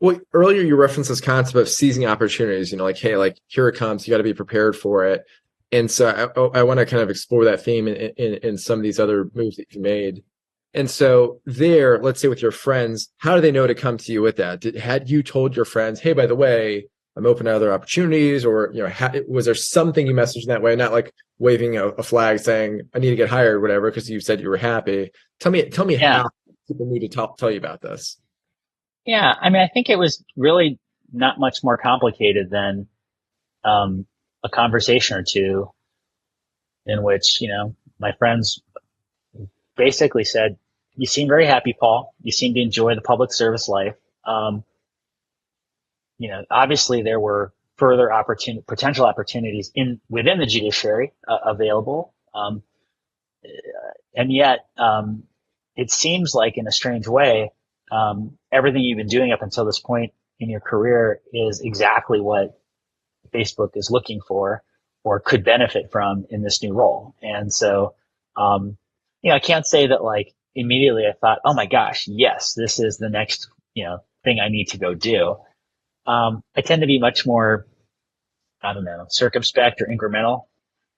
Well, earlier you referenced this concept of seizing opportunities, like, hey, like here it comes, you got to be prepared for it. And so I want to kind of explore that theme in some of these other moves that you made. And so there, let's say with your friends, how do they know to come to you with that? Had you told your friends, hey, by the way, I'm open to other opportunities, or, was there something you messaged in that way? Not like waving a flag saying, I need to get hired, or whatever, because you said you were happy. Tell me how people need to tell you about this. Yeah. I mean, I think it was really not much more complicated than a conversation or two in which, my friends basically said, you seem very happy, Paul. You seem to enjoy the public service life. Obviously there were further potential opportunities within the judiciary available. And yet, it seems like in a strange way, everything you've been doing up until this point in your career is exactly what Facebook is looking for or could benefit from in this new role. And so, I can't say that like immediately I thought, oh my gosh, yes, this is the next, thing I need to go do. I tend to be much more, circumspect or incremental.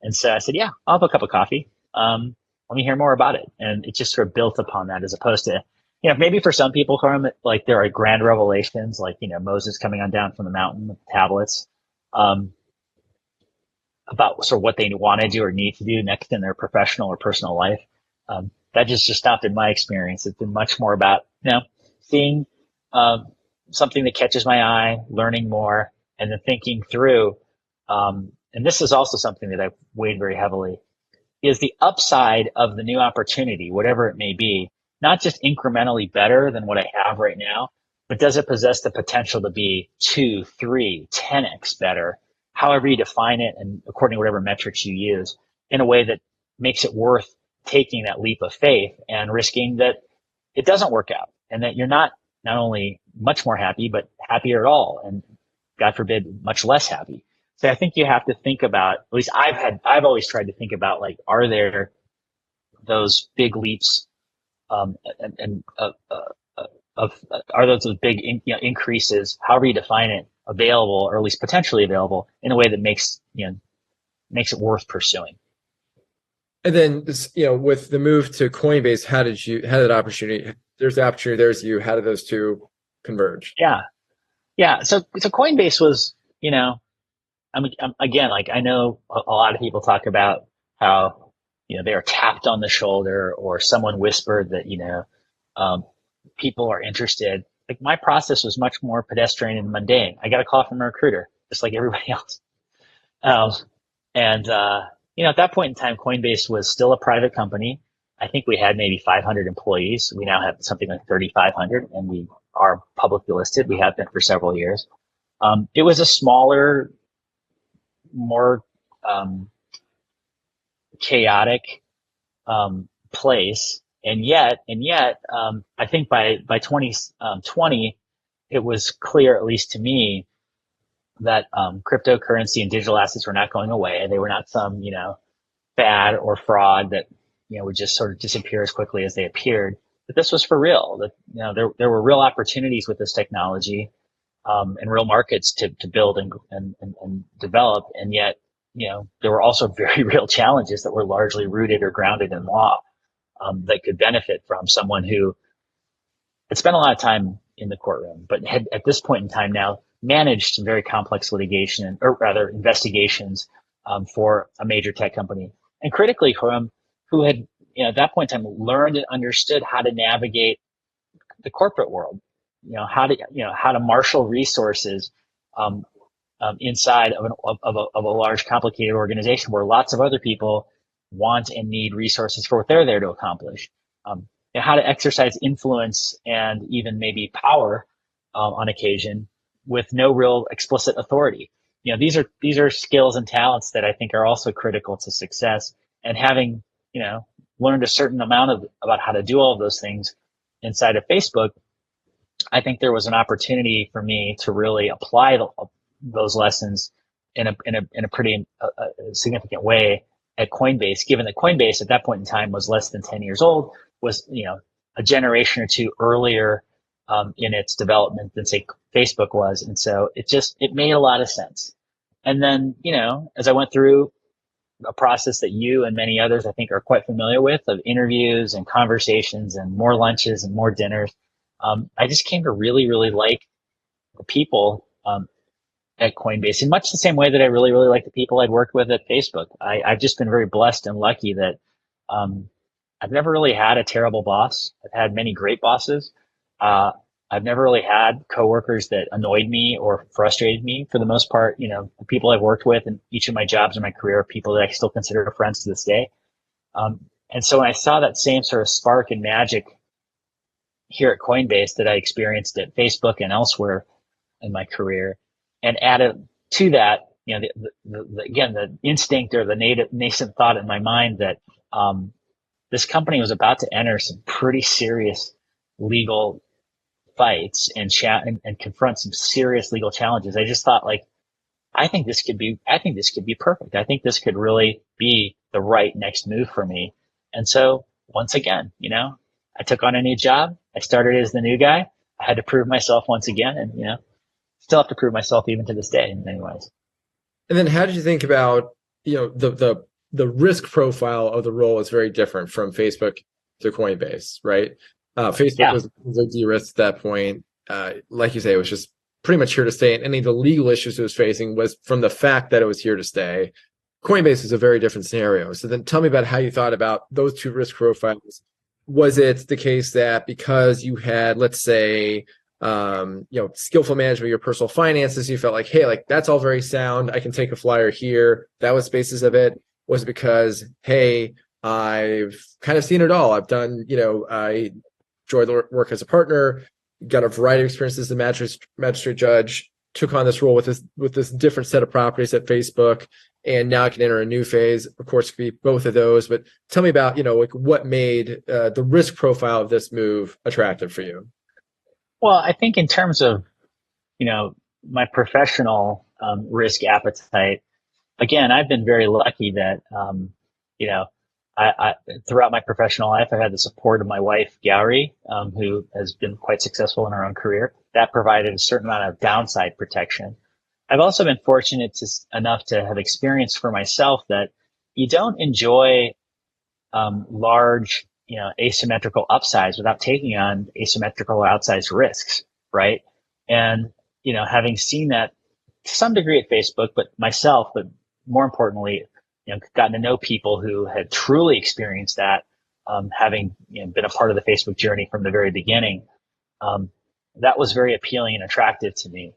And so I said, yeah, I'll have a cup of coffee. Let me hear more about it. And it just sort of built upon that, as opposed to, maybe for some people, like there are grand revelations, like, Moses coming on down from the mountain with the tablets, about sort of what they want to do or need to do next in their professional or personal life. That just not been my experience. It's been much more about, seeing something that catches my eye, learning more, and then thinking through. And this is also something that I've weighed very heavily, is the upside of the new opportunity, whatever it may be, not just incrementally better than what I have right now, but does it possess the potential to be 2, 3, 10x better, however you define it, and according to whatever metrics you use, in a way that makes it worth taking that leap of faith and risking that it doesn't work out, and that you're not only much more happy, but happier at all, and God forbid, much less happy. So I think you have to think about, at least I've always tried to think about, like, are there those big leaps, are those big increases, however you define it, available, or at least potentially available, in a way that makes it worth pursuing. And then, with the move to Coinbase, how did that opportunity? There's the opportunity. There's you. How did those two converge? Yeah. So Coinbase was, again, like, I know a lot of people talk about how, they are tapped on the shoulder, or someone whispered that, people are interested. like my process was much more pedestrian and mundane. I got a call from a recruiter, just like everybody else. Um, and at that point in time, Coinbase was still a private company. I think we had maybe 500 employees. We now have something like 3,500, and we are publicly listed. We have been for several years. It was a smaller, more chaotic place, and yet, I think by 2020, it was clear, at least to me, that cryptocurrency and digital assets were not going away. They were not some fad or fraud that would just sort of disappear as quickly as they appeared. But this was for real. That there were real opportunities with this technology, and real markets to build and develop, and yet there were also very real challenges that were largely rooted or grounded in law, that could benefit from someone who had spent a lot of time in the courtroom, but had at this point in time now managed some very complex litigation, or rather investigations, for a major tech company, and critically who had at that point in time learned and understood how to navigate the corporate world, how to marshal resources inside of a large, complicated organization where lots of other people want and need resources for what they're there to accomplish. How to exercise influence and even maybe power on occasion with no real explicit authority. These are skills and talents that I think are also critical to success. And having learned a certain amount about how to do all of those things inside of Facebook, I think there was an opportunity for me to really apply those lessons in a pretty significant way at Coinbase, given that Coinbase at that point in time was less than 10 years old, was a generation or two earlier in its development than say Facebook was, and so it made a lot of sense. And then as I went through a process that you and many others I think are quite familiar with, of interviews and conversations and more lunches and more dinners, I just came to really, really like the people at Coinbase in much the same way that I really, really like the people I'd worked with at Facebook. I've just been very blessed and lucky that I've never really had a terrible boss. I've had many great bosses. I've never really had coworkers that annoyed me or frustrated me. For the most part, the people I've worked with in each of my jobs in my career are people that I still consider friends to this day. And so when I saw that same sort of spark and magic here at Coinbase that I experienced at Facebook and elsewhere in my career, and added to that, the instinct or the nascent thought in my mind that this company was about to enter some pretty serious legal fights and confront some serious legal challenges. I just thought, I think this could be perfect. I think this could really be the right next move for me. And so once again, I took on a new job. I started as the new guy. I had to prove myself once again, and still have to prove myself even to this day in many ways. And then how did you think about, the risk profile of the role is very different from Facebook to Coinbase, right? Facebook was a de-risked at that point. Like you say, it was just pretty much here to stay. And any of the legal issues it was facing was from the fact that it was here to stay. Coinbase is a very different scenario. So then tell me about how you thought about those two risk profiles. Was it the case that because you had, let's say, skillful management of your personal finances, you felt like, hey, that's all very sound. I can take a flyer here. That was the basis of it. Was it because, hey, I've kind of seen it all. I've done, I enjoy the work as a partner, got a variety of experiences as a magistrate judge, took on this role with this different set of properties at Facebook, and now I can enter a new phase. Of course, it could be both of those, but tell me about, what made the risk profile of this move attractive for you? Well, I think in terms of, my professional risk appetite, again, I've been very lucky that, I throughout my professional life, I've had the support of my wife, Gowrie, who has been quite successful in her own career. That provided a certain amount of downside protection. I've also been fortunate enough to have experienced for myself that you don't enjoy large, asymmetrical upsides without taking on asymmetrical or outsized risks, right? And, having seen that to some degree at Facebook, but more importantly, gotten to know people who had truly experienced that, having been a part of the Facebook journey from the very beginning. that was very appealing and attractive to me.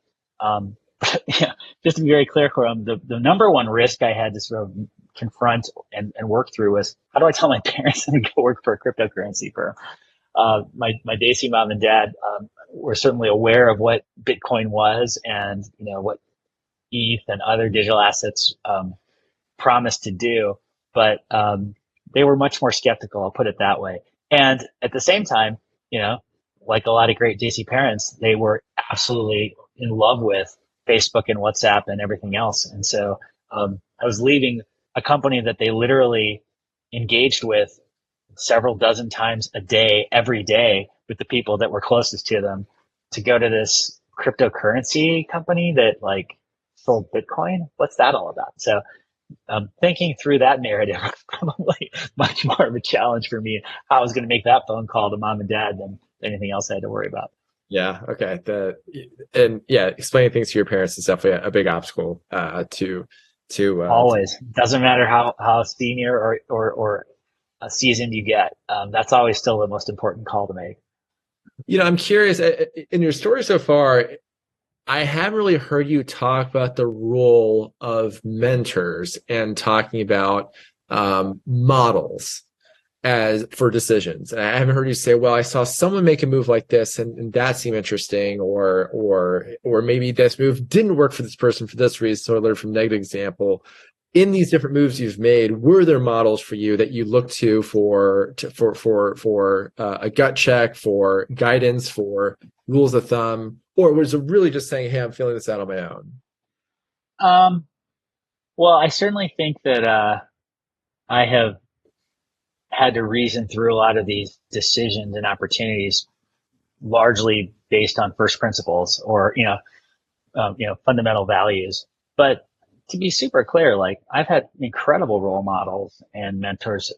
Yeah, just to be very clear, Coram, the number one risk I had to sort of confront and work through was, how do I tell my parents to go work for a cryptocurrency firm? My Daisy mom and dad were certainly aware of what Bitcoin was and what ETH and other digital assets promised to do, but they were much more skeptical. I'll put it that way. And at the same time, like a lot of great DC parents, they were absolutely in love with Facebook and WhatsApp and everything else. And so I was leaving a company that they literally engaged with several dozen times a day, every day, with the people that were closest to them, to go to this cryptocurrency company that like sold Bitcoin. What's that all about? So thinking through that narrative was probably much more of a challenge for me, how I was going to make that phone call to mom and dad than anything else I had to worry about. Yeah. Okay. Explaining things to your parents is definitely a big obstacle to always. Doesn't matter how senior or seasoned you get. That's always still the most important call to make. I'm curious, in your story so far, I haven't really heard you talk about the role of mentors and talking about models as for decisions. And I haven't heard you say, well, I saw someone make a move like this and that seemed interesting, or maybe this move didn't work for this person for this reason, so I learned from negative example. In these different moves you've made, were there models for you that you look to for a gut check, for guidance, for rules of thumb, or was it really just saying, "Hey, I'm feeling this out on my own"? Well, I certainly think that I have had to reason through a lot of these decisions and opportunities largely based on first principles or fundamental values, but to be super clear, like I've had incredible role models and mentors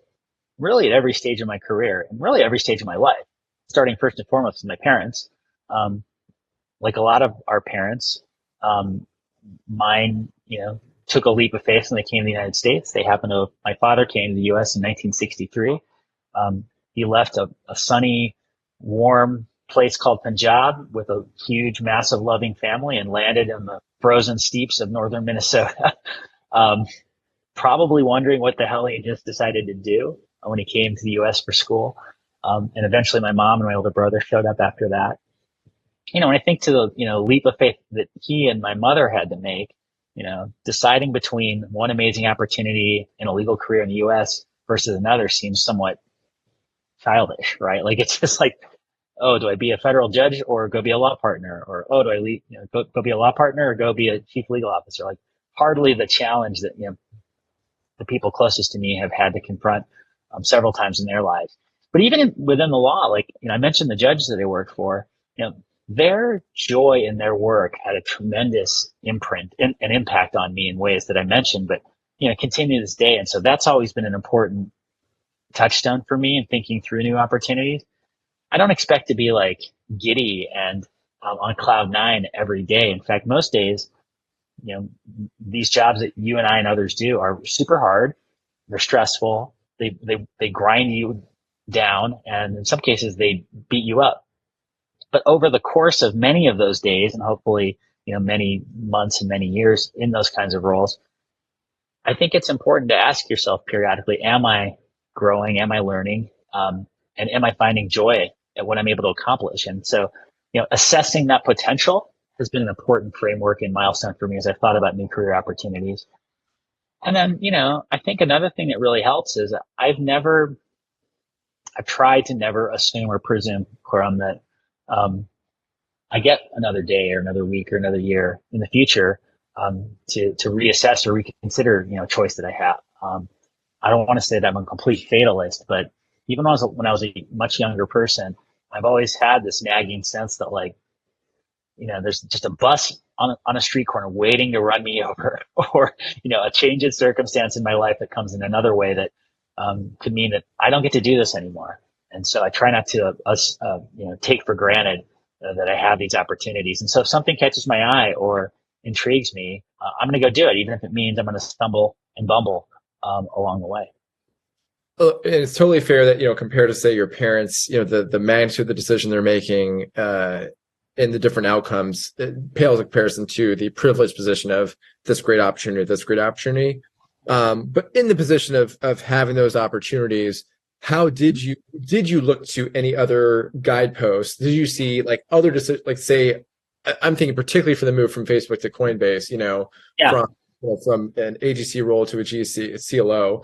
really at every stage of my career and really every stage of my life, starting first and foremost with my parents. Like a lot of our parents, mine, took a leap of faith when they came to the United States. My father came to the US in 1963. He left a sunny, warm place called Punjab with a huge, massive, loving family and landed in the frozen steeps of northern Minnesota, probably wondering what the hell he just decided to do when he came to the US for school. And eventually my mom and my older brother showed up after that. When I think to the, leap of faith that he and my mother had to make, deciding between one amazing opportunity in a legal career in the US versus another seems somewhat childish, right? Like, it's just like, oh, do I be a federal judge or go be a law partner? Or, oh, do I go be a law partner or go be a chief legal officer? Like, hardly the challenge that, the people closest to me have had to confront several times in their lives. But even within the law, like, I mentioned the judge that I worked for, their joy in their work had a tremendous imprint and impact on me in ways that I mentioned, but, continue to this day. And so that's always been an important touchstone for me in thinking through new opportunities. I don't expect to be like giddy and on cloud nine every day. In fact, most days, these jobs that you and I and others do are super hard. They're stressful. They grind you down, and in some cases they beat you up. But over the course of many of those days, and hopefully, many months and many years in those kinds of roles, I think it's important to ask yourself periodically, am I growing? Am I learning? And am I finding joy at what I'm able to accomplish? And so, assessing that potential has been an important framework and milestone for me as I've thought about new career opportunities. And then, I think another thing that really helps is I've tried to never assume or presume, Coram, that I get another day or another week or another year in the future to reassess or reconsider, a choice that I have. I don't want to say that I'm a complete fatalist, but even when I was a much younger person, I've always had this nagging sense that, like, there's just a bus on a street corner waiting to run me over, or, a change in circumstance in my life that comes in another way that could mean that I don't get to do this anymore. And so I try not to, take for granted that I have these opportunities. And so if something catches my eye or intrigues me, I'm going to go do it, even if it means I'm going to stumble and bumble along the way. Well, it's totally fair that, compared to, say, your parents, the magnitude of the decision they're making in the different outcomes, it pales in comparison to the privileged position of this great opportunity, this great opportunity. But in the position of having those opportunities, how did you look to any other guideposts? Did you see like other decisions, like say, I'm thinking particularly for the move from Facebook to Coinbase, Yeah. from an AGC role to a CLO,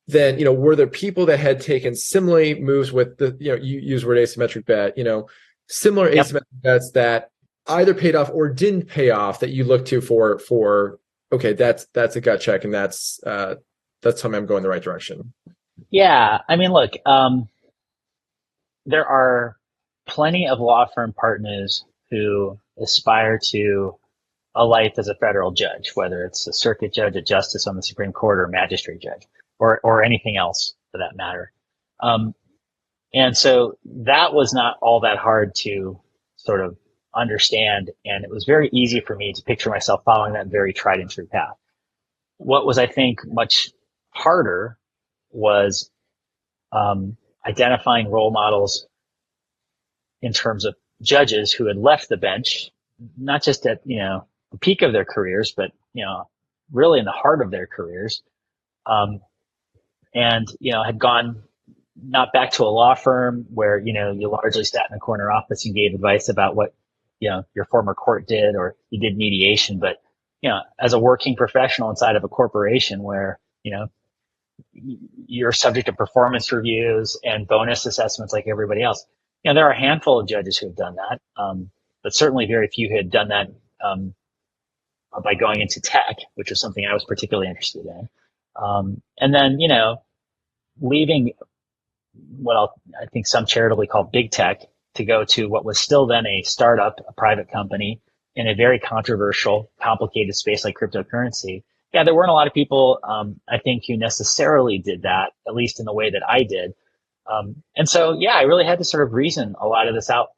then, were there people that had taken similarly moves with the, you use word asymmetric bet, similar Yep. asymmetric bets that either paid off or didn't pay off that you look to for, okay, that's a gut check, and that's telling me I'm going the right direction. Yeah. I mean, look, there are plenty of law firm partners who aspire to a life as a federal judge, whether it's a circuit judge, a justice on the Supreme Court, or a magistrate judge, or anything else for that matter. And so that was not all that hard to sort of understand. And it was very easy for me to picture myself following that very tried and true path. What was, I think, much harder was identifying role models in terms of judges who had left the bench, not just at, the peak of their careers, but, really in the heart of their careers. And, had gone not back to a law firm where, you largely sat in a corner office and gave advice about what, your former court did, or you did mediation, but, as a working professional inside of a corporation where, you're subject to performance reviews and bonus assessments like everybody else. There are a handful of judges who have done that, but certainly very few who had done that by going into tech, which was something I was particularly interested in. And then, leaving what I think some charitably call big tech to go to what was still then a startup, a private company in a very controversial, complicated space like cryptocurrency. Yeah, there weren't a lot of people, I think, who necessarily did that, at least in the way that I did. And so, yeah, I really had to sort of reason a lot of this out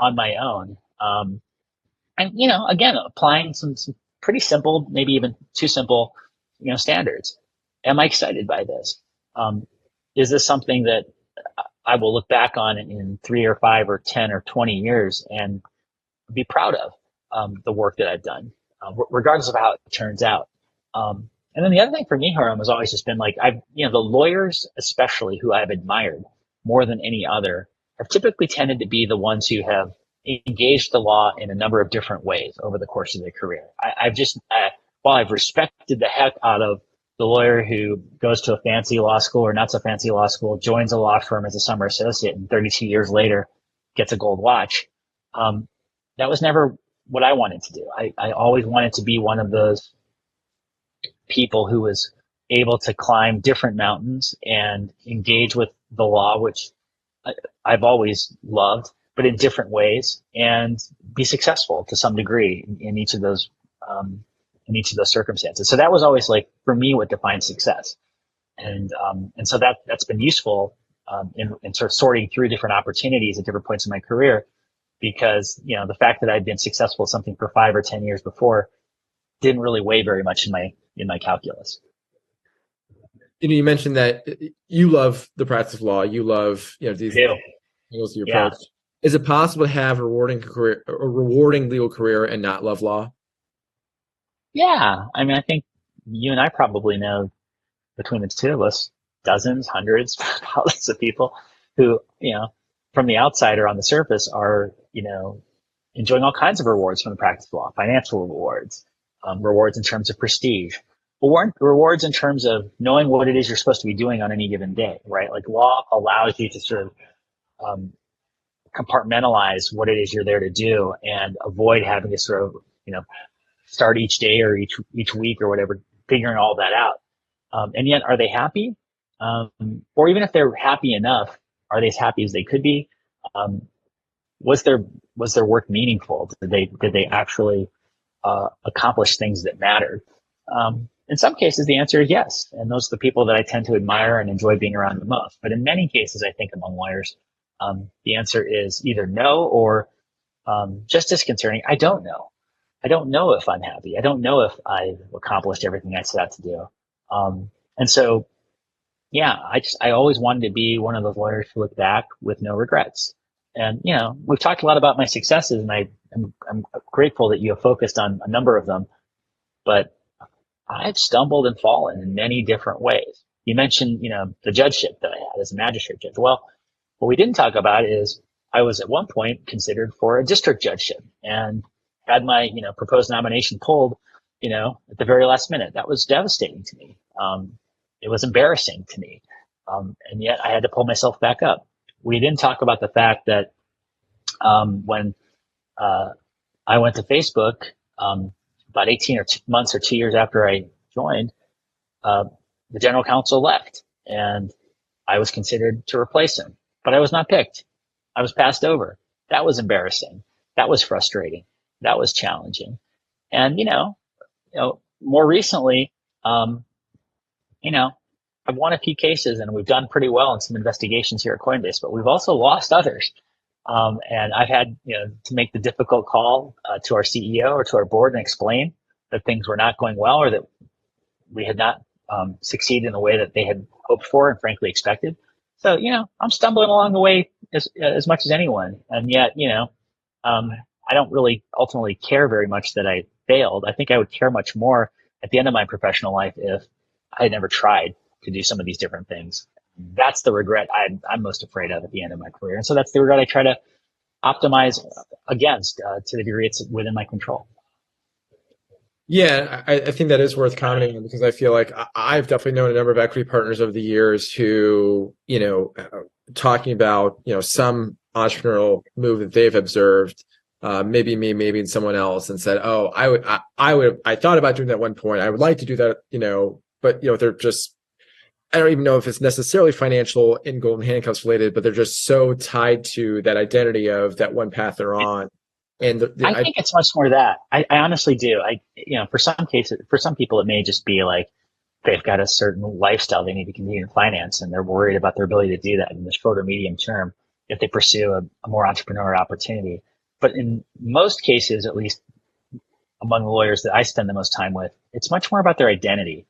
on my own. And, again, applying some pretty simple, maybe even too simple, standards. Am I excited by this? Is this something that I will look back on in 3 or 5 or 10 or 20 years and be proud of the work that I've done, regardless of how it turns out? And then the other thing for me, Haram, has always just been like, the lawyers, especially who I've admired more than any other, have typically tended to be the ones who have engaged the law in a number of different ways over the course of their career. While I've respected the heck out of the lawyer who goes to a fancy law school or not so fancy law school, joins a law firm as a summer associate, and 32 years later gets a gold watch, that was never what I wanted to do. I always wanted to be one of those people who was able to climb different mountains and engage with the law, which I've always loved, but in different ways, and be successful to some degree in each of those circumstances. So that was always, like, for me, what defined success. And so that's been useful in sort of sorting through different opportunities at different points in my career, because, the fact that I'd been successful at something for 5 or 10 years before didn't really weigh very much in my calculus. You mentioned that you love the practice of law. You love, these angles of your approach. Is it possible to have a rewarding legal career and not love law? Yeah. I mean, I think you and I probably know, between the two of us, dozens, hundreds, thousands of people who, from the outside or on the surface are, enjoying all kinds of rewards from the practice of law, financial rewards, rewards in terms of prestige, rewards in terms of knowing what it is you're supposed to be doing on any given day, right? Like, law allows you to sort of compartmentalize what it is you're there to do and avoid having to sort of, start each day or each week or whatever, figuring all that out. And yet, are they happy? Or even if they're happy enough, are they as happy as they could be? Was their work meaningful? Did they actually accomplish things that mattered? In some cases, the answer is yes. And those are the people that I tend to admire and enjoy being around the most. But in many cases, I think among lawyers, the answer is either no or just as concerning, I don't know. I don't know if I'm happy. I don't know if I've accomplished everything I set out to do. And so, yeah, I always wanted to be one of those lawyers who look back with no regrets. And, we've talked a lot about my successes, and I I'm grateful that you have focused on a number of them, but I've stumbled and fallen in many different ways. You mentioned, the judgeship that I had as a magistrate judge. Well, what we didn't talk about is I was at one point considered for a district judgeship and had my, proposed nomination pulled, at the very last minute. That was devastating to me. It was embarrassing to me. And yet I had to pull myself back up. We didn't talk about the fact that when I went to Facebook about 18 months or 2 years after I joined, the general counsel left and I was considered to replace him, but I was not picked. I was passed over. That was embarrassing. That was frustrating. That was challenging. And, more recently, I've won a few cases and we've done pretty well in some investigations here at Coinbase, but we've also lost others. And I've had, to make the difficult call to our CEO or to our board and explain that things were not going well or that we had not succeeded in the way that they had hoped for and frankly expected. So, I'm stumbling along the way as much as anyone. And yet, I don't really ultimately care very much that I failed. I think I would care much more at the end of my professional life if I had never tried to do some of these different things. That's the regret I'm most afraid of at the end of my career. And so that's the regret I try to optimize against to the degree it's within my control. Yeah, I think that is worth commenting on because I feel like I've definitely known a number of equity partners over the years who, talking about, some entrepreneurial move that they've observed, maybe me, maybe in someone else, and said, "Oh, I thought about doing that at one point. I would like to do that, but they're just." I don't even know if it's necessarily financial in golden handcuffs related, but they're just so tied to that identity of that one path they're on. And I think it's much more that I honestly do. For some cases, for some people, it may just be like they've got a certain lifestyle they need to continue to finance, and they're worried about their ability to do that in the short or medium term if they pursue a more entrepreneurial opportunity. But in most cases, at least among the lawyers that I spend the most time with, it's much more about their identity.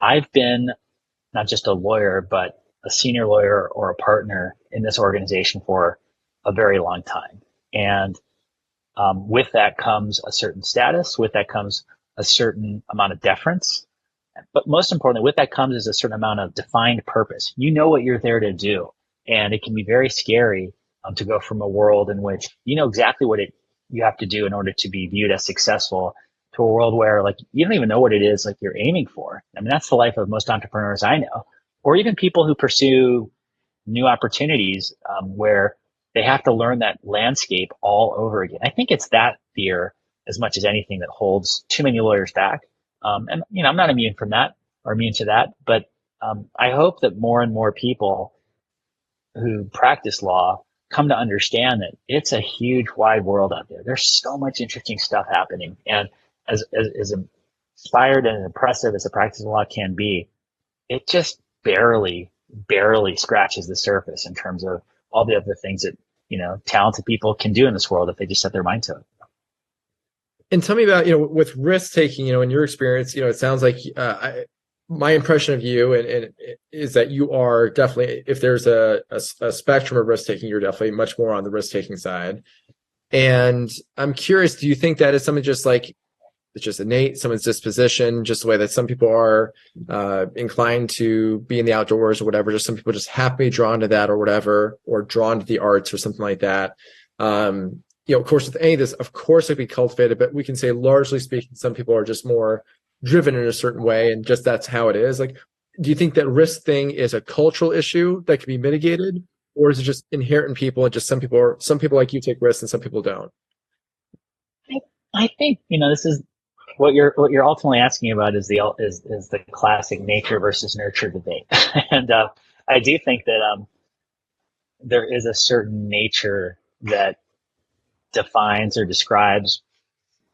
I've been not just a lawyer, but a senior lawyer or a partner in this organization for a very long time. And with that comes a certain status, with that comes a certain amount of deference. But most importantly, with that comes is a certain amount of defined purpose. You know what you're there to do. And it can be very scary to go from a world in which you know exactly what you have to do in order to be viewed as successful to a world where like you don't even know what it is like you're aiming for. I mean, that's the life of most entrepreneurs I know, or even people who pursue new opportunities where they have to learn that landscape all over again. I think it's that fear as much as anything that holds too many lawyers back. And I'm not immune from that or immune to that, but I hope that more and more people who practice law come to understand that it's a huge wide world out there. There's so much interesting stuff happening. And as inspired and impressive as the practice of law can be, it just barely scratches the surface in terms of all the other things that, talented people can do in this world if they just set their mind to it. And tell me about, with risk taking, in your experience, it sounds like my impression of you and is that you are definitely, if there's a spectrum of risk taking, you're definitely much more on the risk taking side. And I'm curious, do you think that is something just like it's just innate, someone's disposition, just the way that some people are inclined to be in the outdoors or whatever, just some people just happen to be drawn to that or whatever, or drawn to the arts or something like that. Of course, with any of this, of course, it can be cultivated, but we can say, largely speaking, some people are just more driven in a certain way, and just that's how it is. Like, do you think that risk thing is a cultural issue that can be mitigated, or is it just inherent in people, and just some people like you take risks and some people don't? I think this is what you're ultimately asking about is the classic nature versus nurture debate, and I do think that there is a certain nature that defines or describes,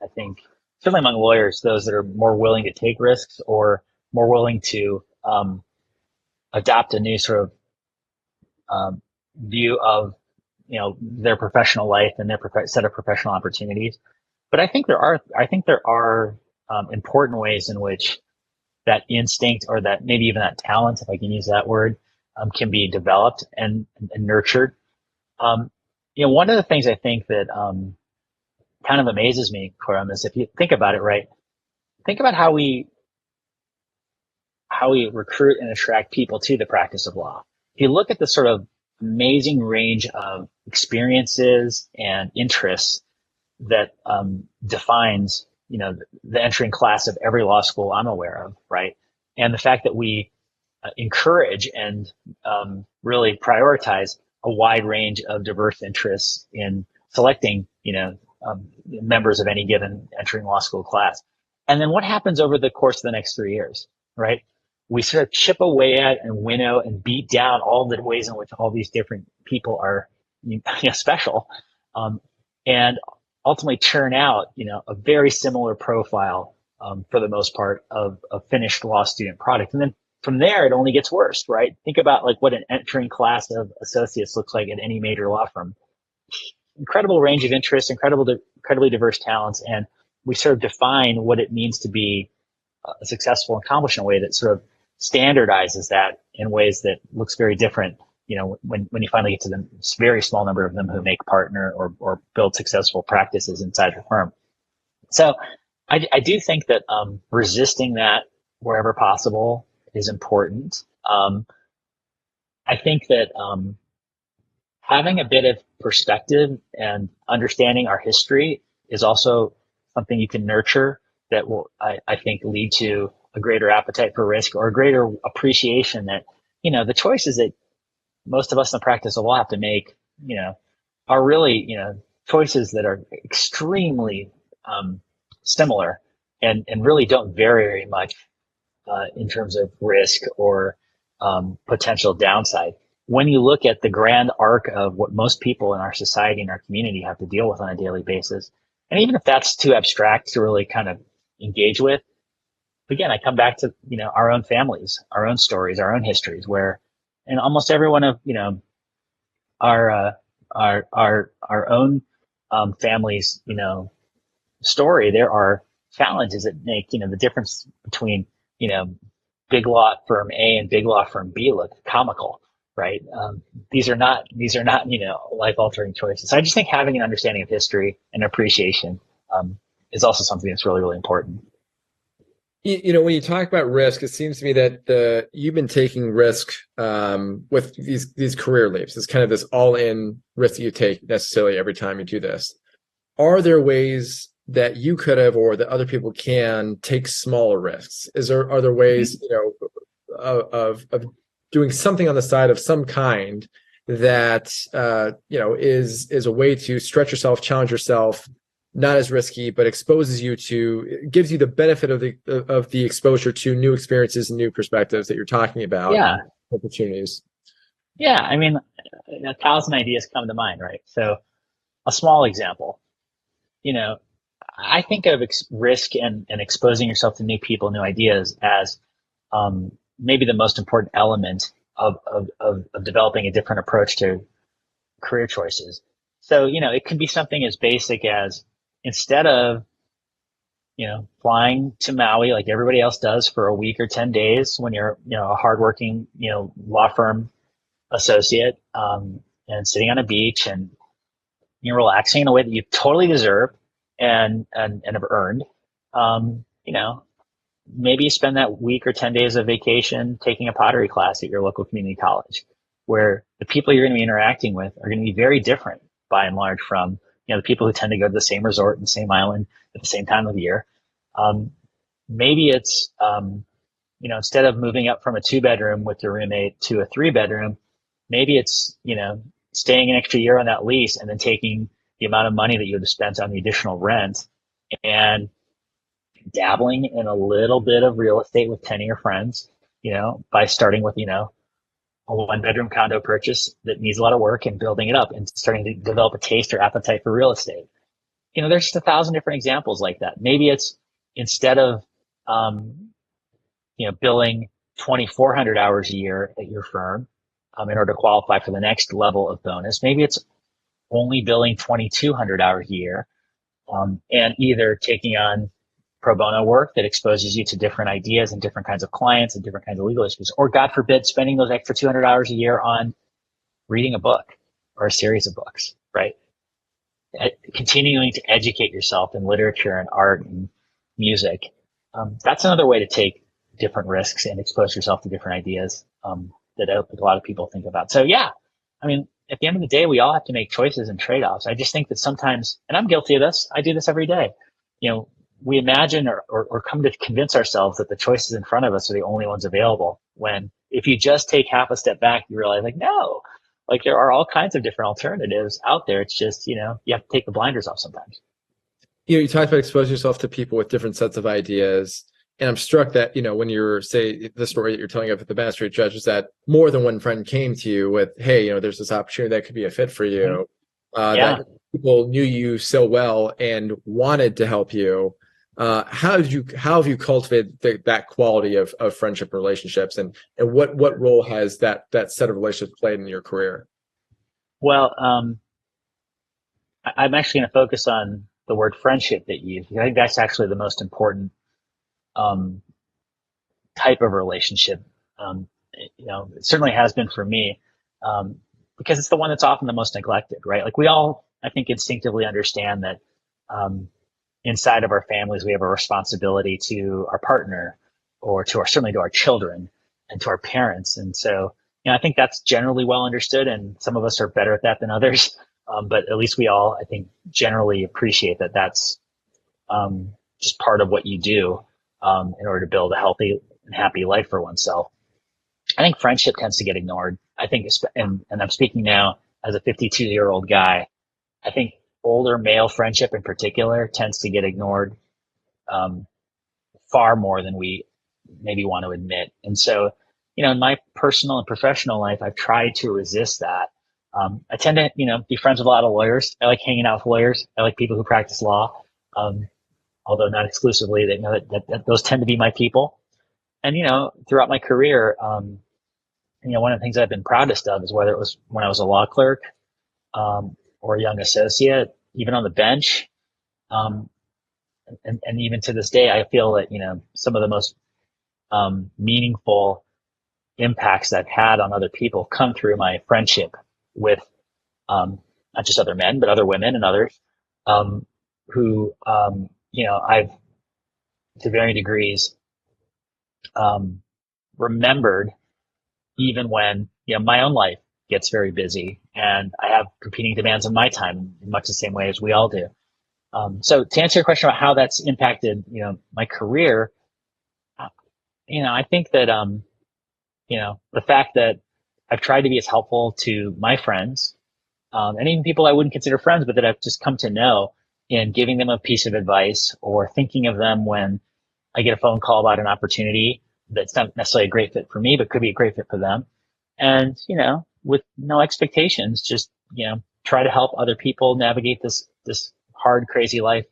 I think, certainly among lawyers, those that are more willing to take risks or more willing to adopt a new sort of view of their professional life and their set of professional opportunities. But I think there are important ways in which that instinct, or that maybe even that talent, if I can use that word, can be developed and nurtured. One of the things I think that kind of amazes me, Coram, is if you think about it, right? Think about how we recruit and attract people to the practice of law. If you look at the sort of amazing range of experiences and interests that defines, the entering class of every law school I'm aware of, right? And the fact that we encourage and really prioritize a wide range of diverse interests in selecting, members of any given entering law school class. And then what happens over the course of the next 3 years, right? We sort of chip away at and winnow and beat down all the ways in which all these different people are special, and ultimately churn out, a very similar profile, for the most part, of a finished law student product. And then from there, it only gets worse, right? Think about like what an entering class of associates looks like at any major law firm. Incredible range of interests, incredibly diverse talents, and we sort of define what it means to be successful and accomplished in a way that sort of standardizes that in ways that looks very different, when you finally get to the very small number of them who make partner or build successful practices inside the firm. So I do think that resisting that wherever possible is important. I think that having a bit of perspective and understanding our history is also something you can nurture that will, I think, lead to a greater appetite for risk or a greater appreciation that, the choices that most of us in the practice of law have to make, are really, choices that are extremely similar and really don't vary very much in terms of risk or potential downside. When you look at the grand arc of what most people in our society and our community have to deal with on a daily basis, and even if that's too abstract to really kind of engage with, again, I come back to, our own families, our own stories, our own histories, where in almost every one of, our own family's, story, there are challenges that make, the difference between, big law firm A and big law firm B look comical, right? These are not, life altering choices. So I just think having an understanding of history and appreciation is also something that's really, really important. When you talk about risk, it seems to me that you've been taking risk with these career leaps. It's kind of this all-in risk that you take necessarily every time you do this. Are there ways that you could have, or that other people can, take smaller risks? Are there ways, of doing something on the side of some kind that is a way to stretch yourself, challenge yourself, not as risky, but exposes you to, gives you the benefit of the exposure to new experiences and new perspectives that you're talking about. Yeah. Opportunities. Yeah. I mean, 1,000 ideas come to mind, right? So a small example, I think of risk and exposing yourself to new people, new ideas as maybe the most important element of developing a different approach to career choices. So, it can be something as basic as, instead of, flying to Maui like everybody else does for a week or 10 days when you're, a hardworking, law firm associate, and sitting on a beach and you're relaxing in a way that you totally deserve and have earned, maybe you spend that week or 10 days of vacation taking a pottery class at your local community college, where the people you're going to be interacting with are going to be very different by and large from, the people who tend to go to the same resort and the same island at the same time of the year. Maybe it's, instead of moving up from a 2-bedroom with your roommate to a 3-bedroom, maybe it's, staying an extra year on that lease and then taking the amount of money that you would have spent on the additional rent and dabbling in a little bit of real estate with 10 of your friends, by starting with, a 1-bedroom condo purchase that needs a lot of work and building it up and starting to develop a taste or appetite for real estate. There's just 1,000 different examples like that. Maybe it's, instead of, billing 2,400 hours a year at your firm, in order to qualify for the next level of bonus, maybe it's only billing 2,200 hours a year, and either taking on pro bono work that exposes you to different ideas and different kinds of clients and different kinds of legal issues, or God forbid, spending those extra 200 hours a year on reading a book or a series of books, right? continuing to educate yourself in literature and art and music. That's another way to take different risks and expose yourself to different ideas that a lot of people think about. So yeah, I mean, at the end of the day, we all have to make choices and trade-offs. I just think that sometimes, and I'm guilty of this, I do this every day. We imagine or come to convince ourselves that the choices in front of us are the only ones available, when if you just take half a step back, you realize like, no, like there are all kinds of different alternatives out there. It's just, you have to take the blinders off sometimes. You talked about exposing yourself to people with different sets of ideas. And I'm struck that, when you're, say, the story that you're telling of the magistrate judge, is that more than one friend came to you with, hey, there's this opportunity that could be a fit for you. That people knew you so well and wanted to help you. How have you cultivated that quality of friendship relationships, and what role has that set of relationships played in your career? Well, I'm actually going to focus on the word friendship that you use. I think that's actually the most important type of relationship. It certainly has been for me, because it's the one that's often the most neglected, right? Like we all, I think, instinctively understand that inside of our families, we have a responsibility to our partner, or certainly to our children and to our parents. And so, I think that's generally well understood, and some of us are better at that than others. But at least we all, I think, generally appreciate that that's just part of what you do in order to build a healthy and happy life for oneself. I think friendship tends to get ignored. I think, and I'm speaking now as a 52-year-old guy, I think older male friendship in particular tends to get ignored far more than we maybe want to admit. And so, in my personal and professional life, I've tried to resist that. I tend to, be friends with a lot of lawyers. I like hanging out with lawyers. I like people who practice law, although not exclusively. They know that those tend to be my people. And, throughout my career, one of the things I've been proudest of is whether it was when I was a law clerk or a young associate, even on the bench. And even to this day, I feel that, some of the most meaningful impacts I've had on other people come through my friendship with not just other men, but other women and others who, I've to varying degrees remembered, even when, my own life gets very busy and I have competing demands of my time in much the same way as we all do. So to answer your question about how that's impacted, my career, I think that, the fact that I've tried to be as helpful to my friends, and even people I wouldn't consider friends, but that I've just come to know, in giving them a piece of advice or thinking of them when I get a phone call about an opportunity that's not necessarily a great fit for me, but could be a great fit for them. And, with no expectations, just, try to help other people navigate this hard, crazy life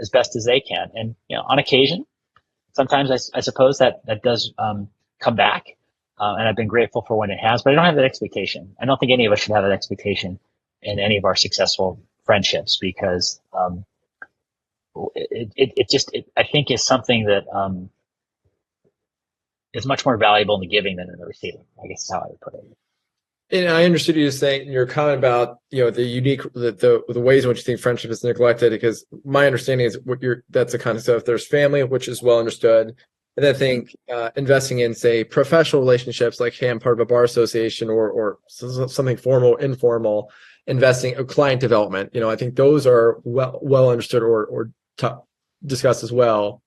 as best as they can. And, on occasion, sometimes I suppose that does come back. And I've been grateful for when it has, but I don't have that expectation. I don't think any of us should have that expectation in any of our successful friendships, because it I think is something that is much more valuable in the giving than in the receiving, I guess is how I would put it. And I understood you saying in your comment about, the unique, the ways in which you think friendship is neglected, because my understanding is that's the kind of stuff. There's family, which is well understood. And I think investing in, say, professional relationships, like, hey, I'm part of a bar association or something formal, informal, investing in client development. I think those are well understood or discussed as well.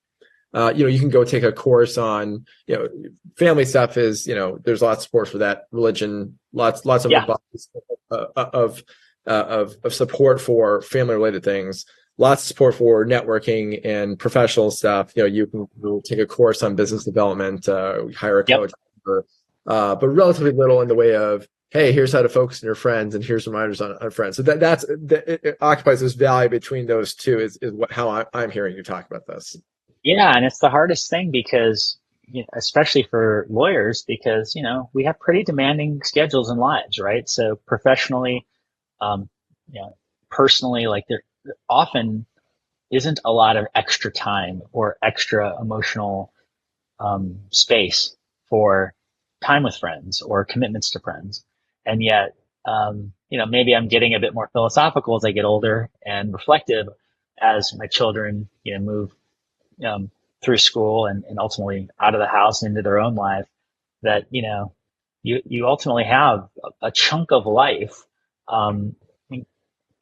You can go take a course on, family stuff is, there's lots of support for that. Religion, lots of support for family related things. Lots of support for networking and professional stuff. You can take a course on business development, hire a coach, but relatively little in the way of, hey, here's how to focus on your friends, and here's reminders on friends. So it occupies this value between those two is how I'm hearing you talk about this. Yeah, and it's the hardest thing because, especially for lawyers, because, we have pretty demanding schedules and lives, right? So professionally, personally, like there often isn't a lot of extra time or extra emotional space for time with friends or commitments to friends. And yet, maybe I'm getting a bit more philosophical as I get older and reflective as my children, move through school and ultimately out of the house into their own life. That you ultimately have a chunk of life, um,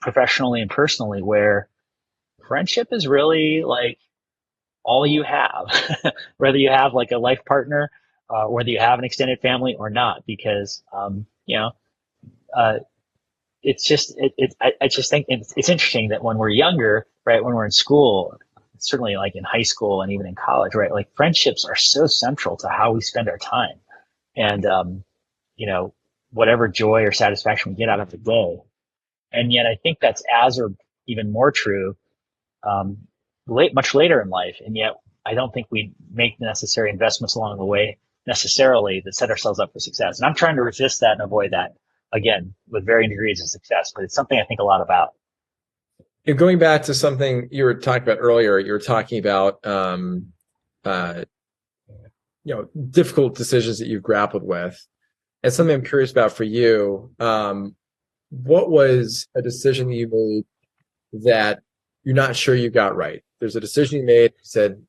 professionally and personally, where friendship is really like all you have, whether you have like a life partner, whether you have an extended family or not, because uh, it's just I just think it's interesting that when we're younger, right, when we're in school, certainly like in high school and even in college, right, like friendships are so central to how we spend our time, and you know whatever joy or satisfaction we get out of the day. And yet I think that's as or even more true um, much later in life. And yet I don't think we make the necessary investments along the way necessarily that set ourselves up for success. And I'm trying to resist that and avoid that, again, with varying degrees of success. But it's something I think a lot about. And going back to something you were talking about earlier, you were talking about uh, difficult decisions that you've grappled with, and something I'm curious about for you. What was a decision that you made that you're not sure you got right? There's a decision you made, you said,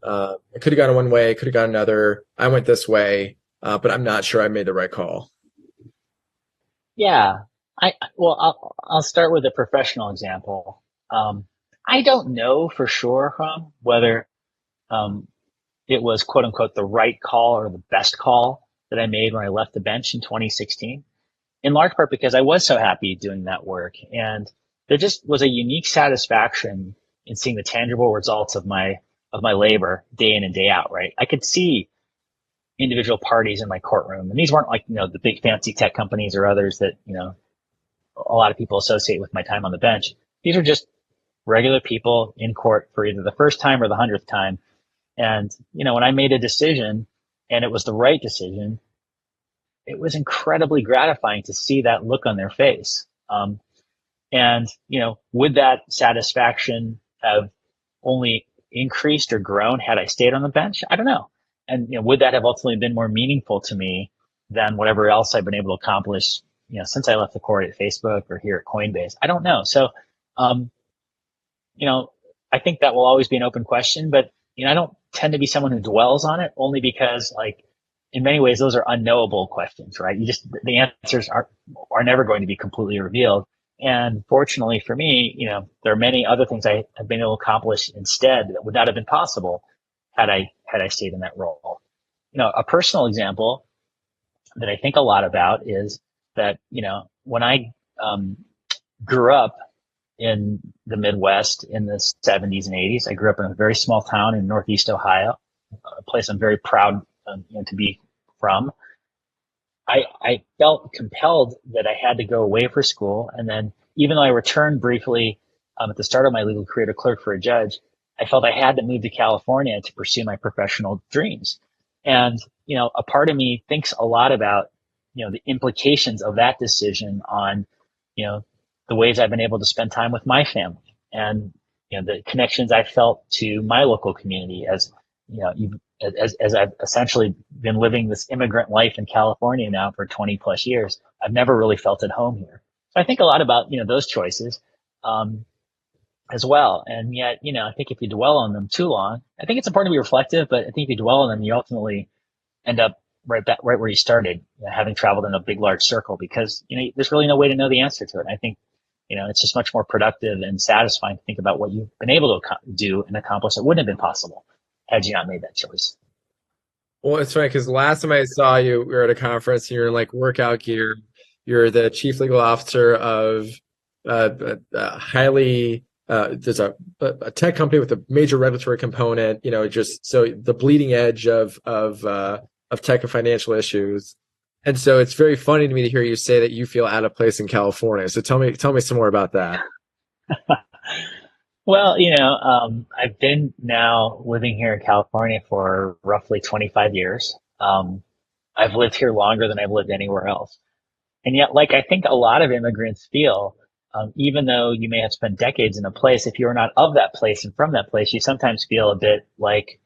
I could have gone one way, could have gone another. I went this way, but I'm not sure I made the right call. Yeah. I'll start with a professional example. I don't know for sure from whether um, it was quote unquote the right call or the best call that I made when I left the bench in 2016. In large part because I was so happy doing that work, and there just was a unique satisfaction in seeing the tangible results of my labor day in and day out. Right, I could see individual parties in my courtroom, and these weren't like the big fancy tech companies or others that a lot of people associate with my time on the bench. These are just regular people in court for either the first time or the 100th time. And, when I made a decision and it was the right decision, it was incredibly gratifying to see that look on their face. And, would that satisfaction have only increased or grown had I stayed on the bench? I don't know. And, would that have ultimately been more meaningful to me than whatever else I've been able to accomplish, since I left the court at Facebook or here at Coinbase? I don't know. So, um, I think that will always be an open question, but, I don't tend to be someone who dwells on it, only because like in many ways, those are unknowable questions, right? The answers are never going to be completely revealed. And fortunately for me, there are many other things I have been able to accomplish instead that would not have been possible had I stayed in that role. A personal example that I think a lot about is that, when I grew up in the Midwest in the 70s and 80s, I grew up in a very small town in Northeast Ohio, a place I'm very proud to be from. I felt compelled that I had to go away for school. And then even though I returned briefly at the start of my legal career to clerk for a judge, I felt I had to move to California to pursue my professional dreams. And, a part of me thinks a lot about, the implications of that decision on, the ways I've been able to spend time with my family and, the connections I felt to my local community as, as I've essentially been living this immigrant life in California now for 20 plus years. I've never really felt at home here. So I think a lot about, those choices, as well. And yet, I think if you dwell on them too long, I think it's important to be reflective, but I think if you dwell on them, you ultimately end up right where you started, having traveled in a big, large circle, because, there's really no way to know the answer to it. And I think, it's just much more productive and satisfying to think about what you've been able to do and accomplish that wouldn't have been possible had you not made that choice. Well, it's funny because last time I saw you, we were at a conference and you're in like workout gear. You're the chief legal officer of there's a tech company with a major regulatory component, just so the bleeding edge of tech and financial issues. And so it's very funny to me to hear you say that you feel out of place in California. So tell me some more about that. Well, I've been now living here in California for roughly 25 years. I've lived here longer than I've lived anywhere else. And yet, like I think a lot of immigrants feel, even though you may have spent decades in a place, if you're not of that place and from that place, you sometimes feel a bit like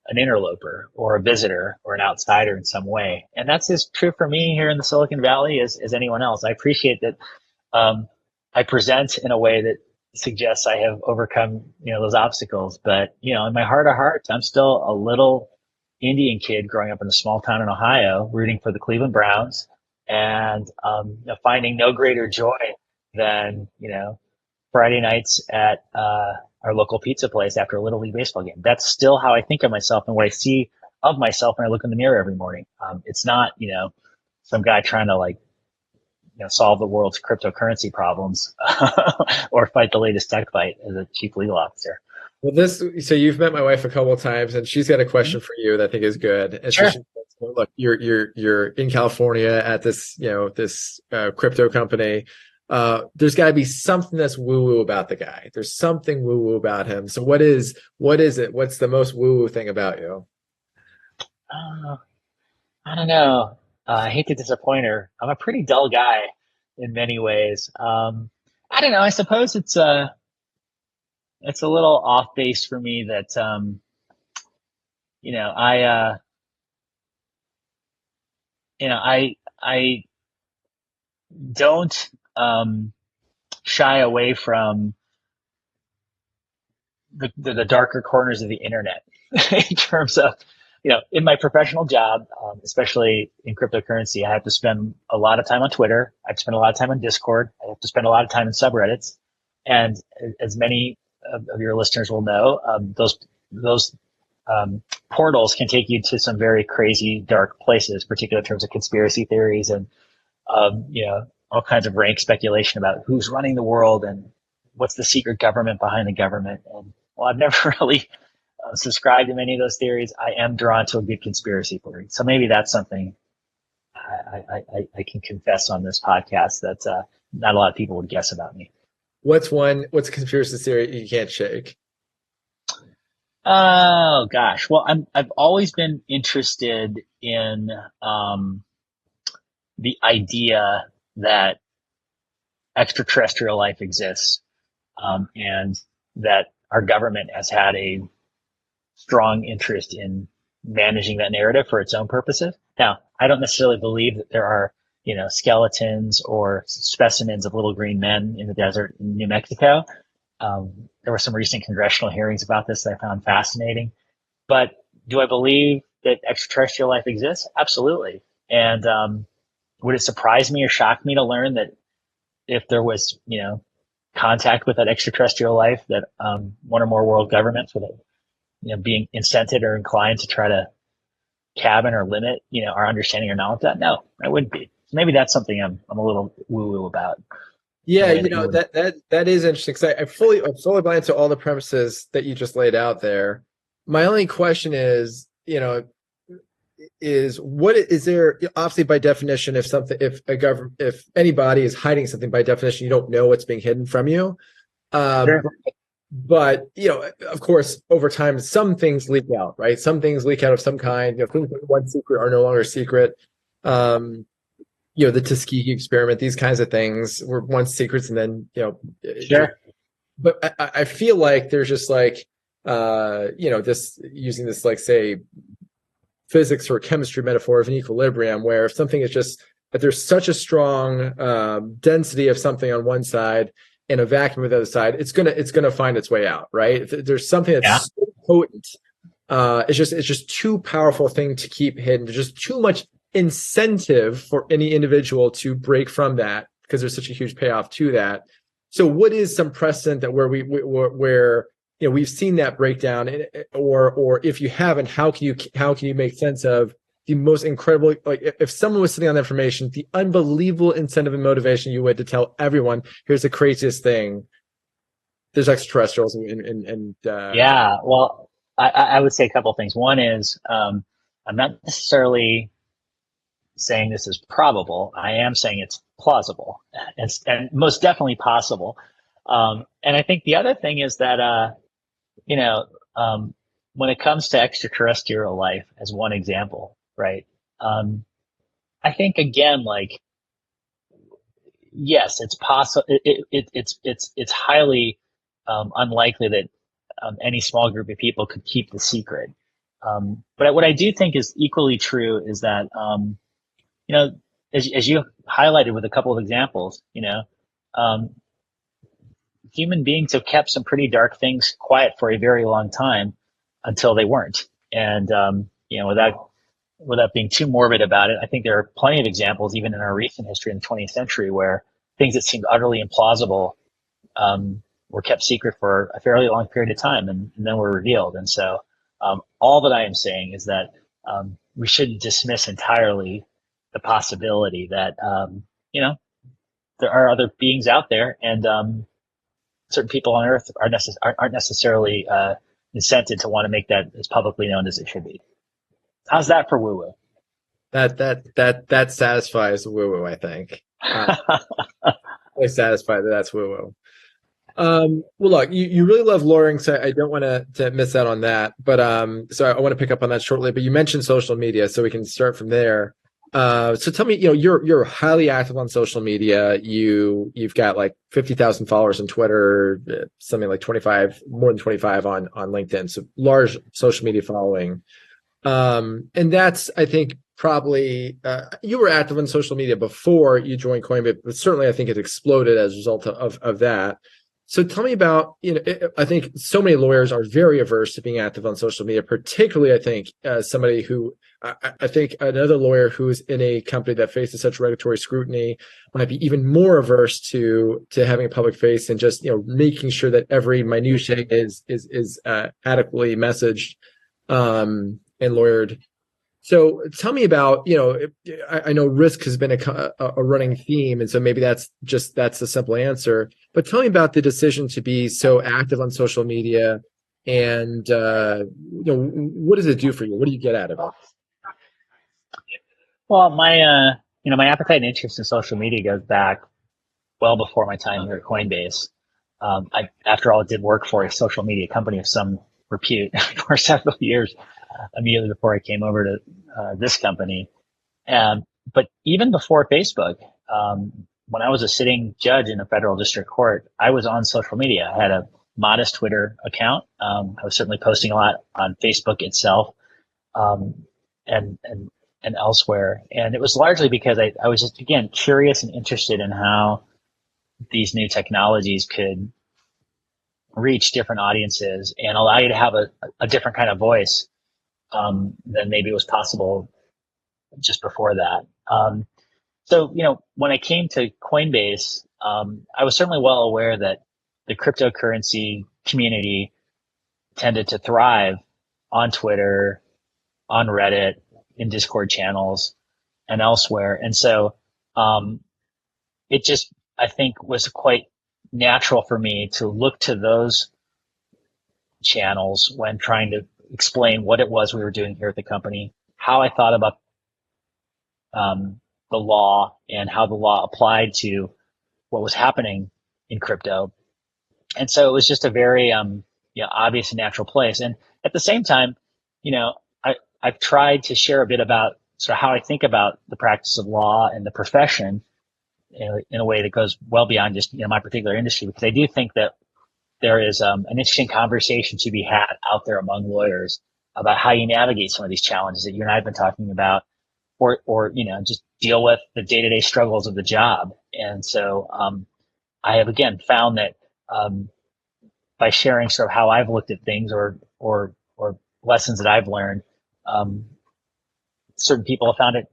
an interloper or a visitor or an outsider in some way. And that's as true for me here in the Silicon Valley as anyone else. I appreciate that I present in a way that suggests I have overcome, those obstacles. But, in my heart of hearts, I'm still a little Indian kid growing up in a small town in Ohio, rooting for the Cleveland Browns and finding no greater joy than, Friday nights at our local pizza place after a Little League baseball game. That's still how I think of myself and what I see of myself when I look in the mirror every morning. It's not, some guy trying to solve the world's cryptocurrency problems or fight the latest tech fight as a chief legal officer. Well, so you've met my wife a couple of times, and she's got a question for you that I think is good. And sure. So she says, well, look, you're in California at this, this crypto company. There's got to be something that's woo-woo about the guy. There's something woo-woo about him. So what is it? What's the most woo-woo thing about you? I don't know. I hate to disappoint her. I'm a pretty dull guy in many ways. I don't know. I suppose it's a little off base for me that, I don't shy away from the darker corners of the internet in terms of, in my professional job, especially in cryptocurrency, I have to spend a lot of time on Twitter. I have to spend a lot of time on Discord. I have to spend a lot of time in subreddits. And as many of your listeners will know, those portals can take you to some very crazy, dark places, particularly in terms of conspiracy theories and, all kinds of rank speculation about who's running the world and what's the secret government behind the government. And well, I've never really subscribe to many of those theories. I am drawn to a good conspiracy theory. So maybe that's something I can confess on this podcast that not a lot of people would guess about me. What's a conspiracy theory you can't shake? Oh gosh. Well, I've always been interested in the idea that extraterrestrial life exists, and that our government has had a strong interest in managing that narrative for its own purposes. Now, I don't necessarily believe that there are, skeletons or specimens of little green men in the desert in New Mexico. There were some recent congressional hearings about this that I found fascinating. But do I believe that extraterrestrial life exists? Absolutely. And would it surprise me or shock me to learn that if there was, contact with that extraterrestrial life, that one or more world governments would being incented or inclined to try to cabin or limit, our understanding or knowledge of that? No, I wouldn't be. So maybe that's something I'm a little woo-woo about. Yeah, that is interesting because I'm fully blind to all the premises that you just laid out there. My only question is, is there, obviously by definition, if anybody is hiding something, by definition, you don't know what's being hidden from you. Sure. But, of course, over time, some things leak out, right? Some things leak out of some kind. Things that once secret are no longer secret. The Tuskegee experiment, these kinds of things were once secrets, and then, Sure. But I feel like there's just this using this, say, physics or chemistry metaphor of an equilibrium, where if something is just, if there's such a strong density of something on one side and a vacuum on the other side, it's gonna find its way out, right? If there's something that's so potent, it's just too powerful a thing to keep hidden. There's just too much incentive for any individual to break from that because there's such a huge payoff to that. So, what is some precedent that where we've seen that breakdown, or if you haven't, how can you make sense of the most incredible, if someone was sitting on that information, the unbelievable incentive and motivation you would to tell everyone, here's the craziest thing. There's extraterrestrials yeah. Well, I would say a couple of things. One is, I'm not necessarily saying this is probable. I am saying it's plausible and most definitely possible. And I think the other thing is that, when it comes to extraterrestrial life, as one example, right? I think again, yes, it's possible. It's highly unlikely that any small group of people could keep the secret. But what I do think is equally true is that, you know, as you highlighted with a couple of examples, um, human beings have kept some pretty dark things quiet for a very long time until they weren't. And, without being too morbid about it, I think there are plenty of examples, even in our recent history in the 20th century, where things that seemed utterly implausible were kept secret for a fairly long period of time and then were revealed. And so all that I am saying is that we shouldn't dismiss entirely the possibility that, there are other beings out there, and certain people on Earth aren't necessarily incented to want to make that as publicly known as it should be. How's that for woo-woo? That satisfies woo-woo, I think. Really satisfied that's woo-woo. Well, look, you really love lawyering, so I don't want to miss out on that. But so I want to pick up on that shortly. But you mentioned social media, so we can start from there. So tell me, you're highly active on social media. You've got like 50,000 followers on Twitter, something like more than 25 on LinkedIn. So large social media following. And that's, I think, probably you were active on social media before you joined Coinbase, but certainly I think it exploded as a result of that. So tell me about, I think so many lawyers are very averse to being active on social media, particularly I think somebody who, I think another lawyer who's in a company that faces such regulatory scrutiny might be even more averse to having a public face and just, making sure that every minutiae is adequately messaged and lawyered. So tell me about, I know risk has been a running theme, and so maybe that's a simple answer. But tell me about the decision to be so active on social media, and what does it do for you? What do you get out of it? Well, my appetite and interest in social media goes back well before my time here at Coinbase. I, after all, did work for a social media company of some repute for several years, immediately before I came over to this company. But even before Facebook, when I was a sitting judge in a federal district court, I was on social media. I had a modest Twitter account. I was certainly posting a lot on Facebook itself, and elsewhere. And it was largely because I was just, again, curious and interested in how these new technologies could reach different audiences and allow you to have a different kind of voice than maybe was possible just before that. So, when I came to Coinbase, I was certainly well aware that the cryptocurrency community tended to thrive on Twitter, on Reddit, in Discord channels, and elsewhere. And so it just, I think, was quite natural for me to look to those channels when trying to explain what it was we were doing here at the company, how I thought about the law and how the law applied to what was happening in crypto. And so it was just a very obvious and natural place. And at the same time, I've tried to share a bit about sort of how I think about the practice of law and the profession in a way that goes well beyond just my particular industry, because I do think that there is an interesting conversation to be had out there among lawyers about how you navigate some of these challenges that you and I have been talking about, or just deal with the day-to-day struggles of the job. And so I have again found that by sharing sort of how I've looked at things or lessons that I've learned, certain people have found it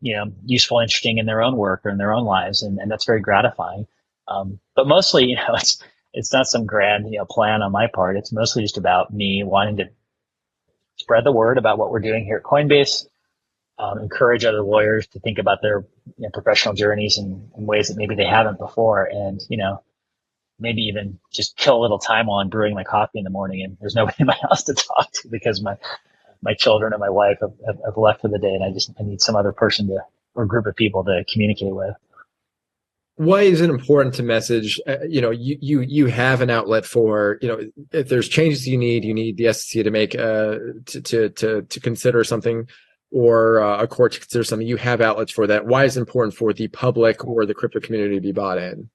useful, interesting in their own work or in their own lives, and that's very gratifying. But mostly, it's not some grand plan on my part. It's mostly just about me wanting to spread the word about what we're doing here at Coinbase, encourage other lawyers to think about their professional journeys in ways that maybe they haven't before, and maybe even just kill a little time while I'm brewing my coffee in the morning and there's nobody in my house to talk to because my children and my wife have left for the day, and I need some other person or group of people to communicate with. Why is it important to message? You have an outlet for, if there's changes you need the SEC to make to consider something, or a court to consider something. You have outlets for that. Why is it important for the public or the crypto community to be bought in?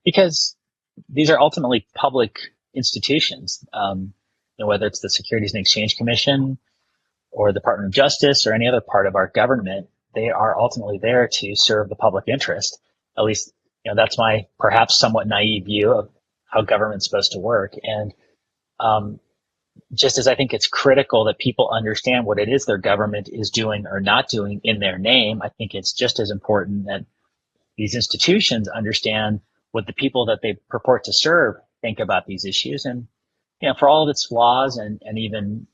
Because these are ultimately public institutions. Whether it's the Securities and Exchange Commission or the Department of Justice or any other part of our government. They are ultimately there to serve the public interest. At least, that's my perhaps somewhat naive view of how government's supposed to work. And just as I think it's critical that people understand what it is their government is doing or not doing in their name, I think it's just as important that these institutions understand what the people that they purport to serve think about these issues. And, for all of its flaws and even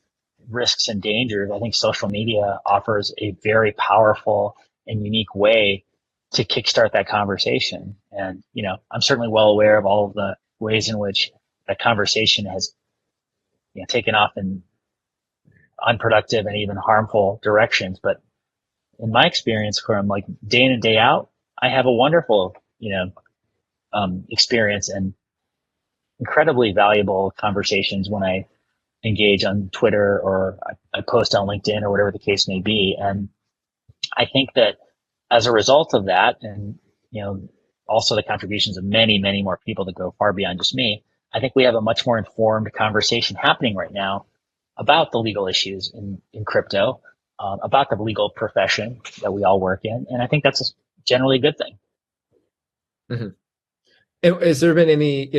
risks and dangers, I think social media offers a very powerful and unique way to kickstart that conversation. And, I'm certainly well aware of all of the ways in which that conversation has taken off in unproductive and even harmful directions. But in my experience, from like day in and day out, I have a wonderful, experience and incredibly valuable conversations when I engage on Twitter or I post on LinkedIn or whatever the case may be. And I think that as a result of that, and, also the contributions of many, many more people that go far beyond just me, I think we have a much more informed conversation happening right now about the legal issues in crypto, about the legal profession that we all work in. And I think that's generally a good thing. Mm-hmm. And has there been any,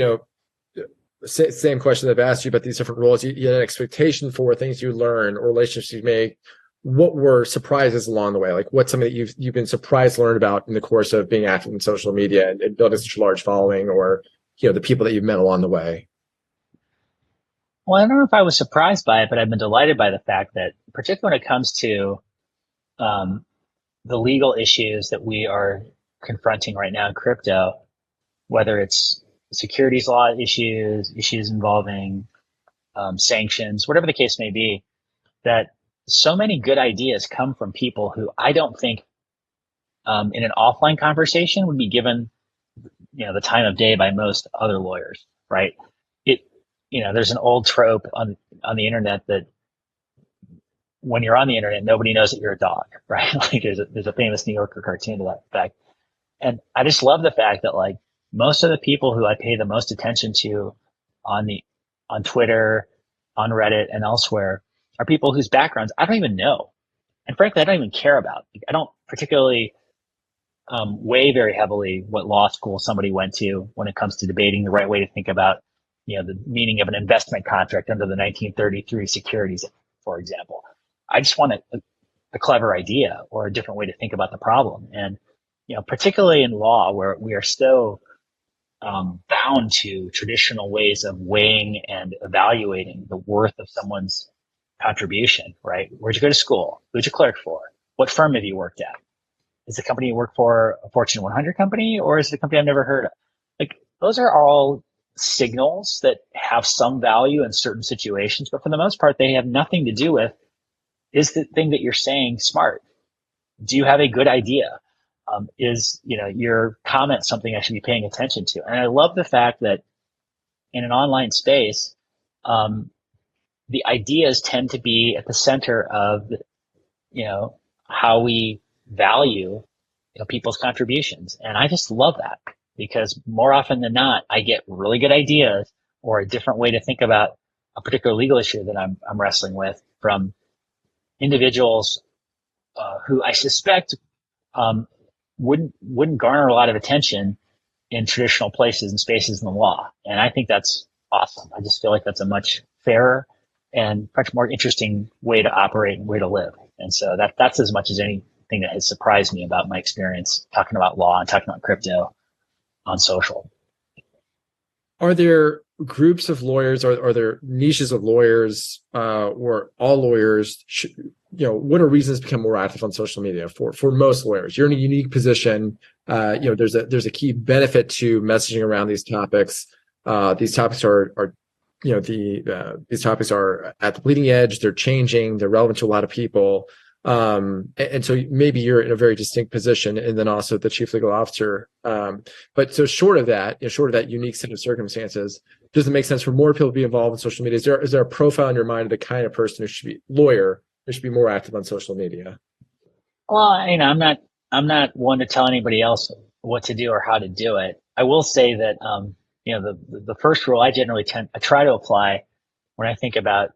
same question that I've asked you about these different roles? You had an expectation for things you learn or relationships you make. What were surprises along the way? Like, what's something that you've been surprised to learn about in the course of being active in social media and building such a large following, or the people that you've met along the way? Well, I don't know if I was surprised by it, but I've been delighted by the fact that, particularly when it comes to the legal issues that we are confronting right now in crypto, whether it's securities law issues involving sanctions, whatever the case may be, that so many good ideas come from people who I don't think in an offline conversation would be given the time of day by most other lawyers, right? There's an old trope on the internet that when you're on the internet, nobody knows that you're a dog, right? Like there's a famous New Yorker cartoon to that effect. And I just love the fact that like most of the people who I pay the most attention to on Twitter, on Reddit, and elsewhere are people whose backgrounds I don't even know. And frankly, I don't even care about. I don't particularly weigh very heavily what law school somebody went to when it comes to debating the right way to think about, the meaning of an investment contract under the 1933 Securities Act, for example. I just want a clever idea or a different way to think about the problem. And, particularly in law, where we are so bound to traditional ways of weighing and evaluating the worth of someone's contribution, right? Where'd you go to school? Who'd you clerk for? What firm have you worked at? Is the company you work for a Fortune 100 company, or is it a company I've never heard of? Like, those are all signals that have some value in certain situations, but for the most part, they have nothing to do with, is the thing that you're saying smart? Do you have a good idea? Is your comment something I should be paying attention to? And I love the fact that in an online space, the ideas tend to be at the center of how we value people's contributions. And I just love that, because more often than not, I get really good ideas or a different way to think about a particular legal issue that I'm wrestling with from individuals who I suspect wouldn't garner a lot of attention in traditional places and spaces in the law. And I think that's awesome. I just feel like that's a much fairer and much more interesting way to operate and way to live. And so that's as much as anything that has surprised me about my experience talking about law and talking about crypto on social. Are there groups of lawyers, or are there niches of lawyers, or all lawyers, what are reasons to become more active on social media for most lawyers? You're in a unique position. There's a key benefit to messaging around these topics. These topics are these topics are at the bleeding edge. They're changing. They're relevant to a lot of people. And so maybe you're in a very distinct position, and then also the chief legal officer. But so short of that unique set of circumstances, does it make sense for more people to be involved in social media? Is there a profile in your mind of the kind of person who should be more active on social media? Well, I'm not one to tell anybody else what to do or how to do it. I will say that, the first rule I generally I try to apply when I think about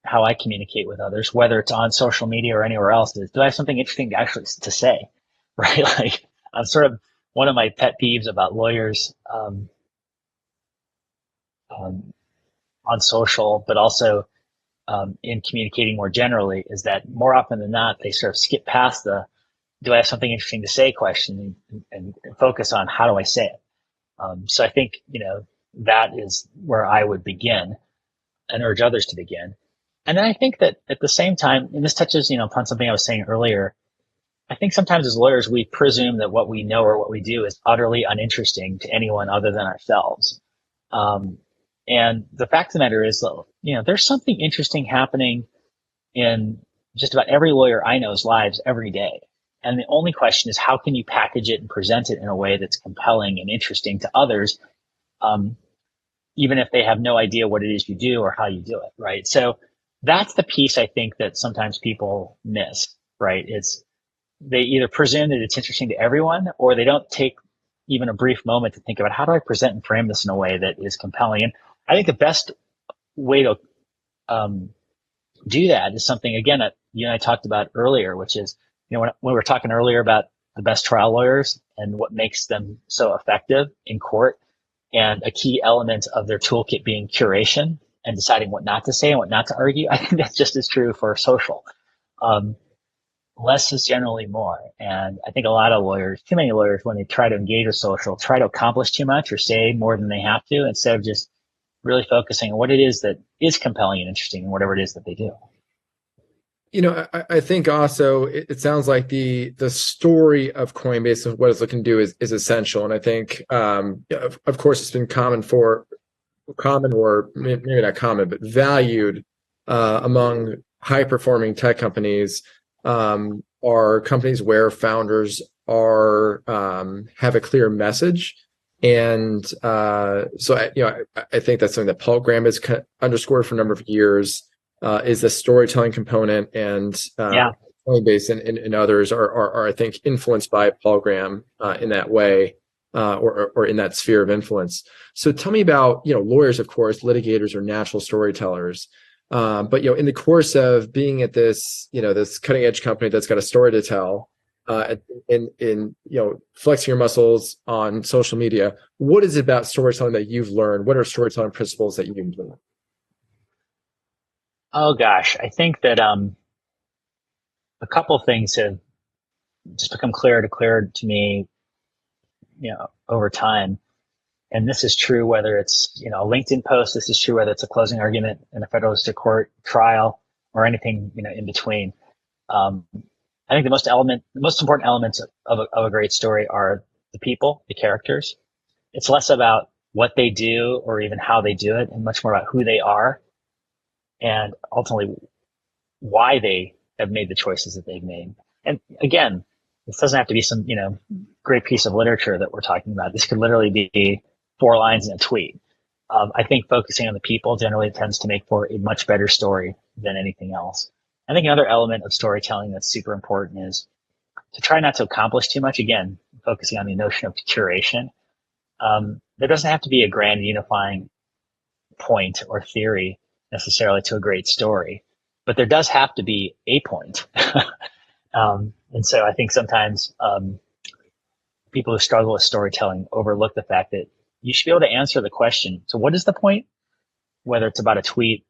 how I communicate with others, whether it's on social media or anywhere else, is do I have something interesting to actually to say, right? Like I'm sort of one of my pet peeves about lawyers um, on social, but also in communicating more generally, is that more often than not they sort of skip past the "do I have something interesting to say" question and focus on how do I say it. So I think that is where I would begin and urge others to begin. And then I think that at the same time, and this touches, upon something I was saying earlier, I think sometimes as lawyers, we presume that what we know or what we do is utterly uninteresting to anyone other than ourselves. Um, and the fact of the matter is, there's something interesting happening in just about every lawyer I know's lives every day. And the only question is, how can you package it and present it in a way that's compelling and interesting to others, even if they have no idea what it is you do or how you do it, right? So that's the piece I think that sometimes people miss, right? It's they either presume that it's interesting to everyone, or they don't take even a brief moment to think about how do I present and frame this in a way that is compelling. And I think the best way to do that is something, again, that you and I talked about earlier, which is, when we were talking earlier about the best trial lawyers and what makes them so effective in court, and a key element of their toolkit being curation and deciding what not to say and what not to argue. I think that's just as true for social. Less is generally more. And I think a lot of lawyers, too many lawyers, when they try to engage with social, try to accomplish too much or say more than they have to, instead of just really focusing on what it is that is compelling and interesting in whatever it is that they do. I think also it sounds like the story of Coinbase and what it's looking to do is essential. And I think, of course, it's been common or maybe not common, but valued among high performing tech companies are companies where founders are have a clear message. And so I think that's something that Paul Graham has underscored for a number of years. Is the storytelling component, and Coinbase and others are I think influenced by Paul Graham in that way, or in that sphere of influence. So tell me about lawyers, of course, litigators are natural storytellers, but in the course of being at this this cutting edge company that's got a story to tell, in flexing your muscles on social media, what is it about storytelling that you've learned? What are storytelling principles that you've learned? Oh gosh, I think that a couple of things have just become clearer to me, over time. And this is true whether it's a LinkedIn post. This is true whether it's a closing argument in a federal district court trial or anything in between. I think the most important elements of a great story are the people, the characters. It's less about what they do or even how they do it, and much more about who they are, and ultimately why they have made the choices that they've made. And again, this doesn't have to be some, great piece of literature that we're talking about. This could literally be 4 lines in a tweet. I think focusing on the people generally tends to make for a much better story than anything else. I think another element of storytelling that's super important is to try not to accomplish too much. Again, focusing on the notion of curation. There doesn't have to be a grand unifying point or theory necessarily to a great story, but there does have to be a point. And so I think sometimes people who struggle with storytelling overlook the fact that you should be able to answer the question. So what is the point? Whether it's about a tweet,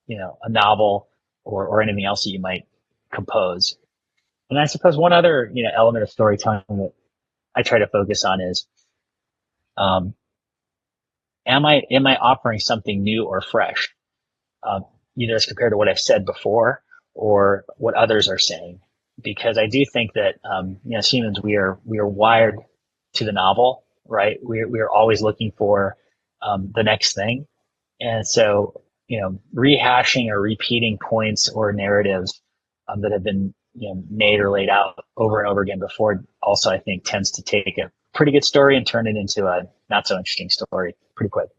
a novel, or anything else that you might compose. And I suppose one other, element of storytelling that I try to focus on is, am I offering something new or fresh? Either as compared to what I've said before or what others are saying. Because I do think that, as humans, we are wired to the novel, right? We are always looking for the next thing. And so, rehashing or repeating points or narratives that have been made or laid out over and over again before also, I think, tends to take a pretty good story and turn it into a not so interesting story pretty quick.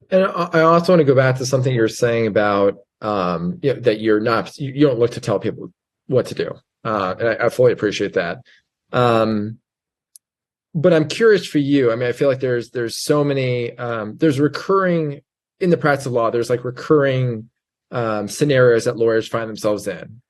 And I also want to go back to something you're saying about that you don't look to tell people what to do, and I fully appreciate that. But I'm curious for you. I mean, I feel like there's so many there's recurring in the practice of law. There's like recurring scenarios that lawyers find themselves in.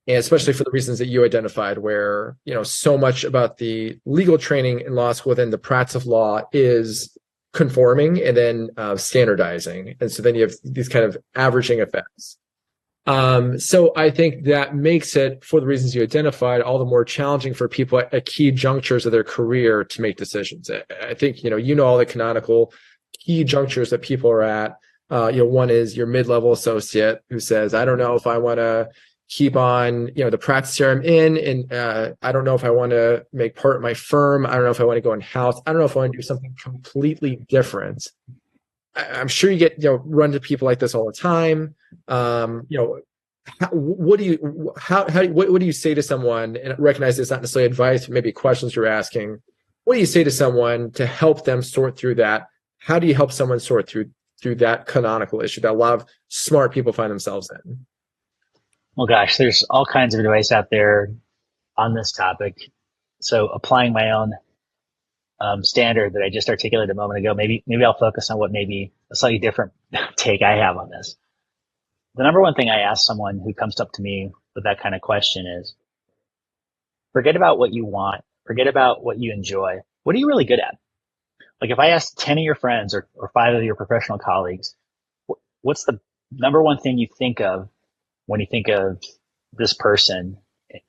And especially for the reasons that you identified, where, so much about the legal training in law school, then the practice of law is conforming and then standardizing. And so then you have these kind of averaging effects. So I think that makes it, for the reasons you identified, all the more challenging for people at key junctures of their career to make decisions. I think, all the canonical key junctures that people are at. One is your mid-level associate who says, I don't know if I want to keep on, the practice area I'm in, and I don't know if I want to make part my firm. I don't know if I want to go in-house. I don't know if I want to do something completely different. I'm sure you get, run to people like this all the time. What do you say to someone, and recognize it's not necessarily advice, maybe questions you're asking. What do you say to someone to help them sort through that? How do you help someone sort through that canonical issue that a lot of smart people find themselves in? Well, gosh, there's all kinds of advice out there on this topic. So applying my own standard that I just articulated a moment ago, maybe I'll focus on what maybe a slightly different take I have on this. The number one thing I ask someone who comes up to me with that kind of question is, forget about what you want, forget about what you enjoy. What are you really good at? Like if I ask 10 of your friends or 5 of your professional colleagues, what's the number one thing you think of when you think of this person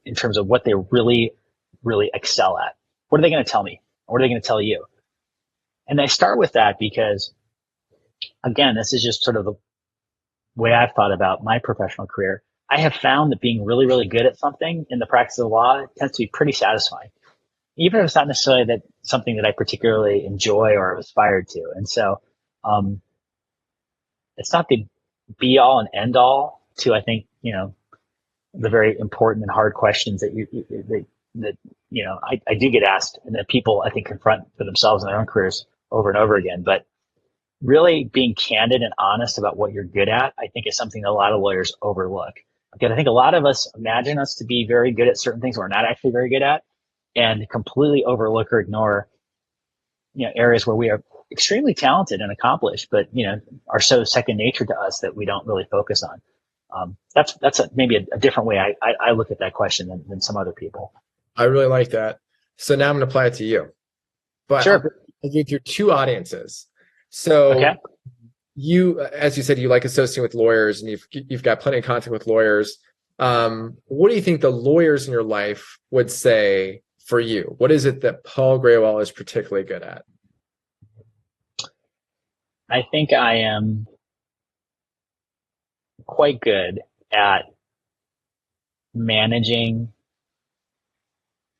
in terms of what they really, really excel at? What are they going to tell me? What are they going to tell you? And I start with that because, again, this is just sort of the way I've thought about my professional career. I have found that being really, really good at something in the practice of law tends to be pretty satisfying, even if it's not necessarily that something that I particularly enjoy or aspire to. And so it's not the be all and end all to, I think, the very important and hard questions that I do get asked, and that people, I think, confront for themselves in their own careers over and over again. But really being candid and honest about what you're good at, I think, is something that a lot of lawyers overlook. Because I think a lot of us imagine us to be very good at certain things we're not actually very good at, and completely overlook or ignore, areas where we are extremely talented and accomplished, but, are so second nature to us that we don't really focus on. That's maybe a different way I look at that question than some other people. I really like that. So now I'm going to apply it to you. But sure. I'll give you 2 audiences. So okay. You, as you said, you like associating with lawyers, and you've got plenty of contact with lawyers. What do you think the lawyers in your life would say for you? What is it that Paul Grewal is particularly good at? I think I am quite good at managing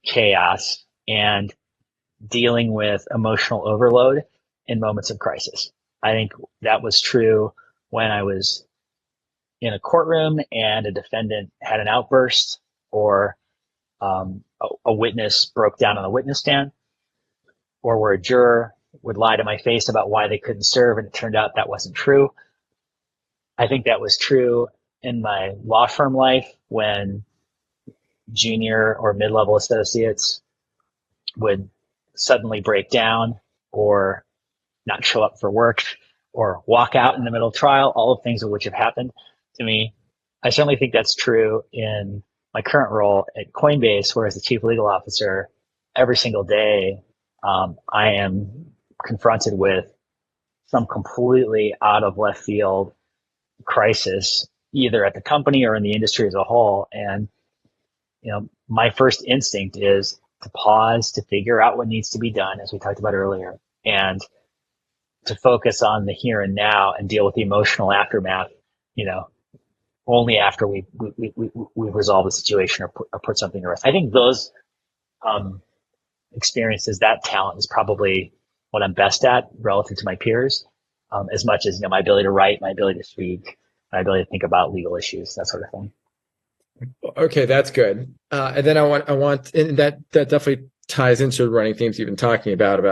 chaos and dealing with emotional overload in moments of crisis. I think that was true when I was in a courtroom and a defendant had an outburst, or a witness broke down on the witness stand, or where a juror would lie to my face about why they couldn't serve and it turned out that wasn't true. I think that was true in my law firm life when junior or mid-level associates would suddenly break down or not show up for work or walk out in the middle of trial, all of things of which have happened to me. I certainly think that's true in my current role at Coinbase, where as the chief legal officer, every single day, I am confronted with some completely out of left field crisis, either at the company or in the industry as a whole. And, my first instinct is to pause, to figure out what needs to be done, as we talked about earlier, and to focus on the here and now and deal with the emotional aftermath, only after we resolve the situation or put something to rest. I think those experiences, that talent is probably what I'm best at relative to my peers, as much as, my ability to write, my ability to speak, my ability to think about legal issues, that sort of thing. Okay, that's good. And then I want, and that definitely ties into the running themes you've been talking about,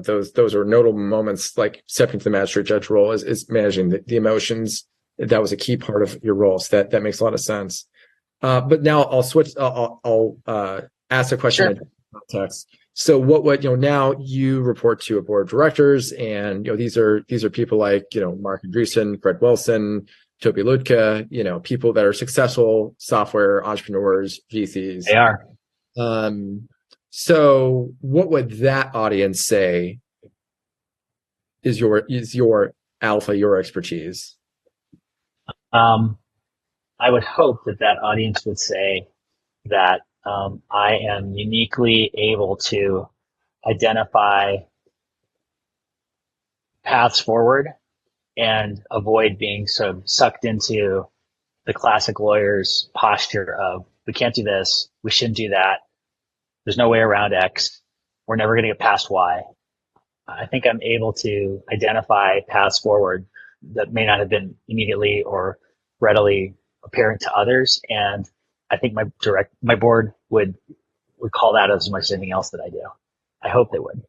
those are notable moments, like stepping to the magistrate judge role is managing the emotions. That was a key part of your role. So that makes a lot of sense. But now I'll switch. I'll ask a question in context. So what now you report to a board of directors, and these are people like Mark Andreessen, Fred Wilson, Toby Lutka, people that are successful software entrepreneurs, VCs. They are. So what would that audience say is your alpha, your expertise? I would hope that audience would say that I am uniquely able to identify paths forward and avoid being sort of sucked into the classic lawyer's posture of, we can't do this, we shouldn't do that, there's no way around X, we're never going to get past Y. I think I'm able to identify paths forward that may not have been immediately or readily apparent to others. And I think my board would call that as much as anything else that I do. I hope they would.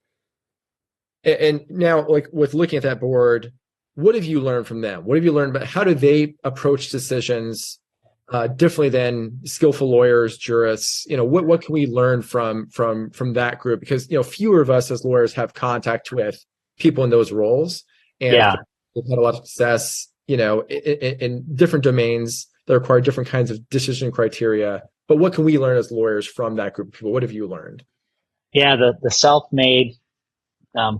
And now, like with looking at that board, what have you learned from them? What have you learned about how do they approach decisions differently than skillful lawyers, jurists? What can we learn from that group? Because fewer of us as lawyers have contact with people in those roles, and they've had a lot of success, in different domains that require different kinds of decision criteria. But what can we learn as lawyers from that group of people? What have you learned? Yeah, the self-made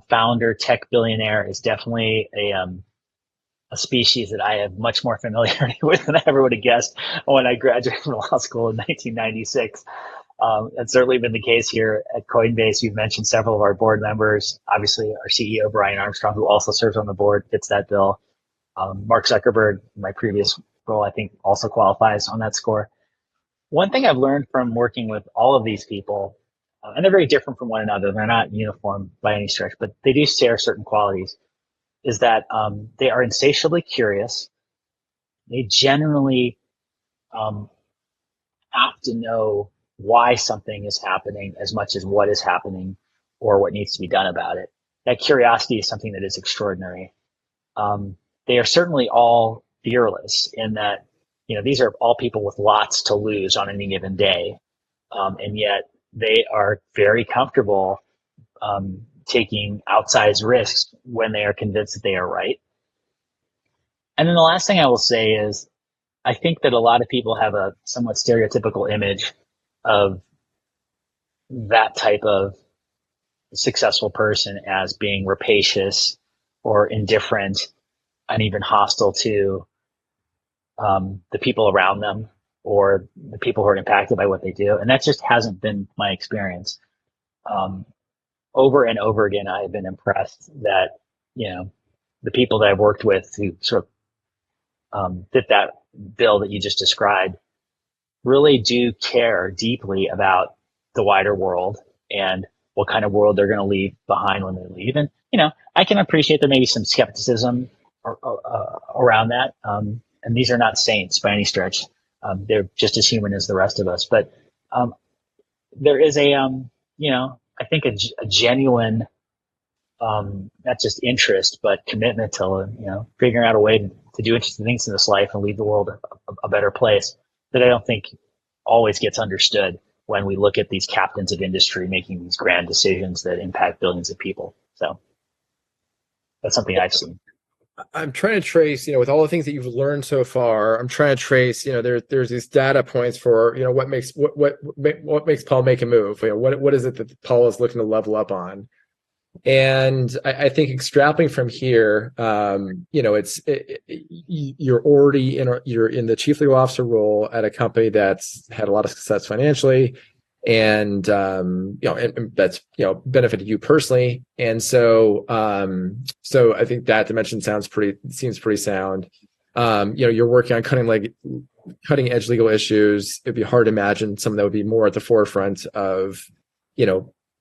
founder tech billionaire is definitely a species that I have much more familiarity with than I ever would have guessed when I graduated from law school in 1996. It's certainly been the case here at Coinbase. You've mentioned several of our board members. Obviously, our CEO, Brian Armstrong, who also serves on the board, fits that bill. Mark Zuckerberg, my previous role, I think also qualifies on that score. One thing I've learned from working with all of these people, and they're very different from one another. They're not uniform by any stretch, but they do share certain qualities, is that they are insatiably curious. They generally have to know why something is happening as much as what is happening or what needs to be done about it. That curiosity is something that is extraordinary. They are certainly all fearless in that, these are all people with lots to lose on any given day. And yet they are very comfortable taking outsized risks when they are convinced that they are right. And then the last thing I will say is, I think that a lot of people have a somewhat stereotypical image of that type of successful person as being rapacious or indifferent and even hostile to the people around them or the people who are impacted by what they do. And that just hasn't been my experience. Over and over again, I have been impressed that, the people that I've worked with who sort of fit that bill that you just described really do care deeply about the wider world and what kind of world they're going to leave behind when they leave. And, I can appreciate there may be some skepticism around that. And these are not saints by any stretch. They're just as human as the rest of us. But there is I think a genuine, not just interest, but commitment to, figuring out a way to do interesting things in this life and leave the world a better place that I don't think always gets understood when we look at these captains of industry making these grand decisions that impact billions of people. So that's something I've seen. I'm trying to trace, with all the things that you've learned so far, I'm trying to trace, there's these data points for, what makes Paul make a move? What is it that Paul is looking to level up on? And I think extrapolating from here, you're already you're in the chief legal officer role at a company that's had a lot of success financially, and and that's benefited you personally. And so I think that dimension seems pretty sound. You're working on cutting edge legal issues. It'd be hard to imagine someone that would be more at the forefront of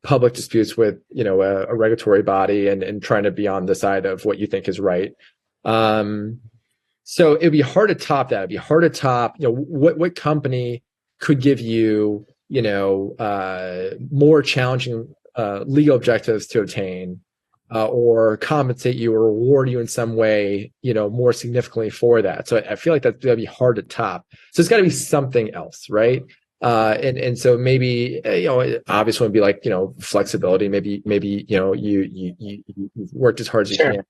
public disputes with a regulatory body and trying to be on the side of what you think is right. So it'd be hard to top that. It'd be hard to top what company could give you more challenging legal objectives to obtain, or compensate you or reward you in some way, more significantly for that. So I feel like that'd be hard to top. So it's got to be something else, right? And so maybe obviously would be like flexibility. Maybe you worked as hard as you Sure. can.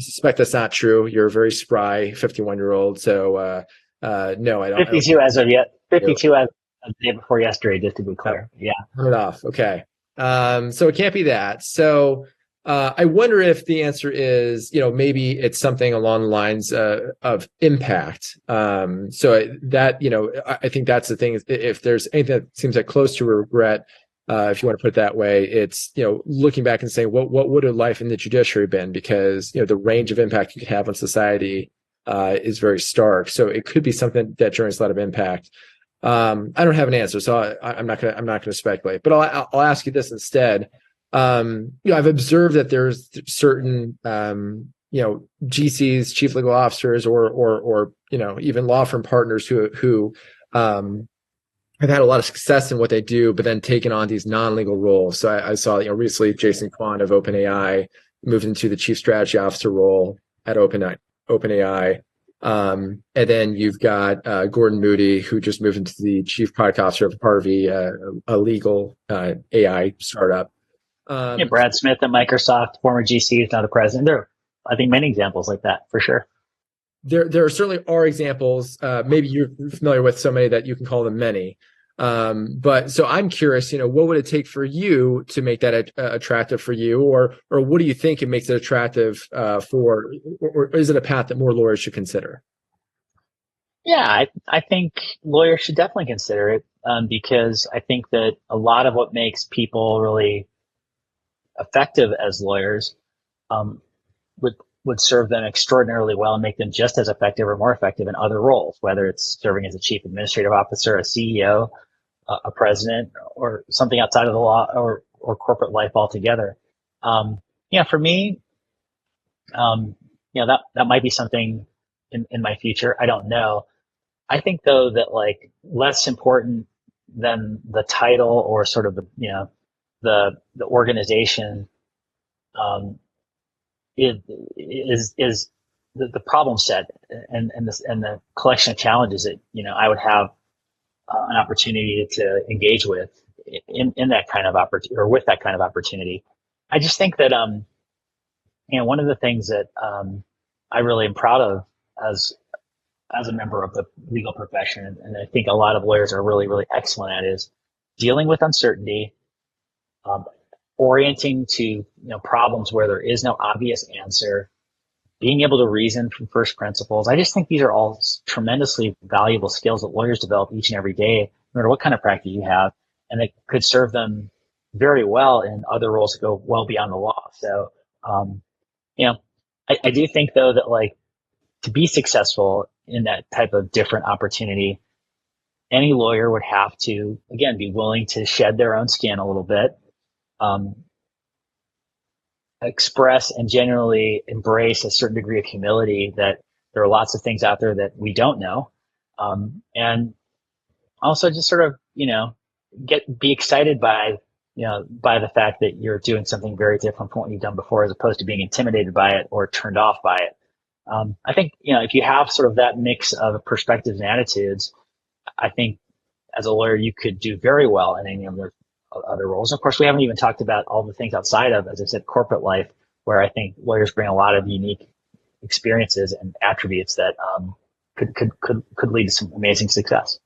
suspect that's not true. You're a very spry 51-year-old. So no, I don't. 52 as of yet. 52 as of the day before yesterday, just to be clear. Yeah. Turn it off. Okay. So it can't be that. So I wonder if the answer is, maybe it's something along the lines of impact. So that, I think that's the thing. If there's anything that seems like close to regret, if you want to put it that way, it's, looking back and saying, what would a life in the judiciary been? Because, the range of impact you could have on society is very stark. So it could be something that generates a lot of impact. I don't have an answer, so I'm not gonna speculate. But I'll ask you this instead. I've observed that there's certain GCs, chief legal officers, or even law firm partners who have had a lot of success in what they do, but then taken on these non-legal roles. So I saw recently Jason Kwan of OpenAI moved into the chief strategy officer role at OpenAI. And then you've got Gordon Moody, who just moved into the chief product officer of Harvey, a legal AI startup. Brad Smith at Microsoft, former GC, is now the president. There are, I think, many examples like that for sure. There certainly are examples. Maybe you're familiar with so many that you can call them many. But so I'm curious, what would it take for you to make that attractive for you, or what do you think it makes it attractive or is it a path that more lawyers should consider? Yeah, I think lawyers should definitely consider it because I think that a lot of what makes people really effective as lawyers would serve them extraordinarily well and make them just as effective or more effective in other roles, whether it's serving as a chief administrative officer, a CEO, a president, or something outside of the law or corporate life altogether. For me, that might be something in my future. I don't know. I think though that less important than the title or sort of the organization is the problem set and the collection of challenges that I would have an opportunity to engage with in that kind of opportunity or with that kind of opportunity. I just think that one of the things that I really am proud of as a member of the legal profession, and I think a lot of lawyers are really, really excellent at, is dealing with uncertainty, orienting to problems where there is no obvious answer, being able to reason from first principles. I just think these are all tremendously valuable skills that lawyers develop each and every day, no matter what kind of practice you have, and they could serve them very well in other roles that go well beyond the law. So, I do think though that to be successful in that type of different opportunity, any lawyer would have to, again, be willing to shed their own skin a little bit, express and generally embrace a certain degree of humility that there are lots of things out there that we don't know. And also just sort of, be excited by the fact that you're doing something very different from what you've done before, as opposed to being intimidated by it or turned off by it. I think, if you have sort of that mix of perspectives and attitudes, I think as a lawyer, you could do very well in any of the other roles. And of course, we haven't even talked about all the things outside of, as I said, corporate life, where I think lawyers bring a lot of unique experiences and attributes that could lead to some amazing success.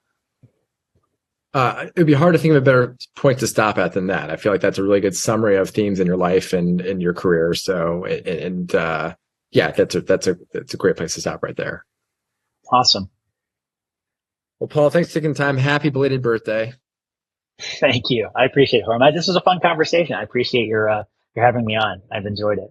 It'd be hard to think of a better point to stop at than that. I feel like that's a really good summary of themes in your life and in your career. So, that's a great place to stop right there. Awesome. Well, Paul, thanks for taking the time. Happy belated birthday. Thank you. I appreciate it, Horm. This was a fun conversation. I appreciate your having me on. I've enjoyed it.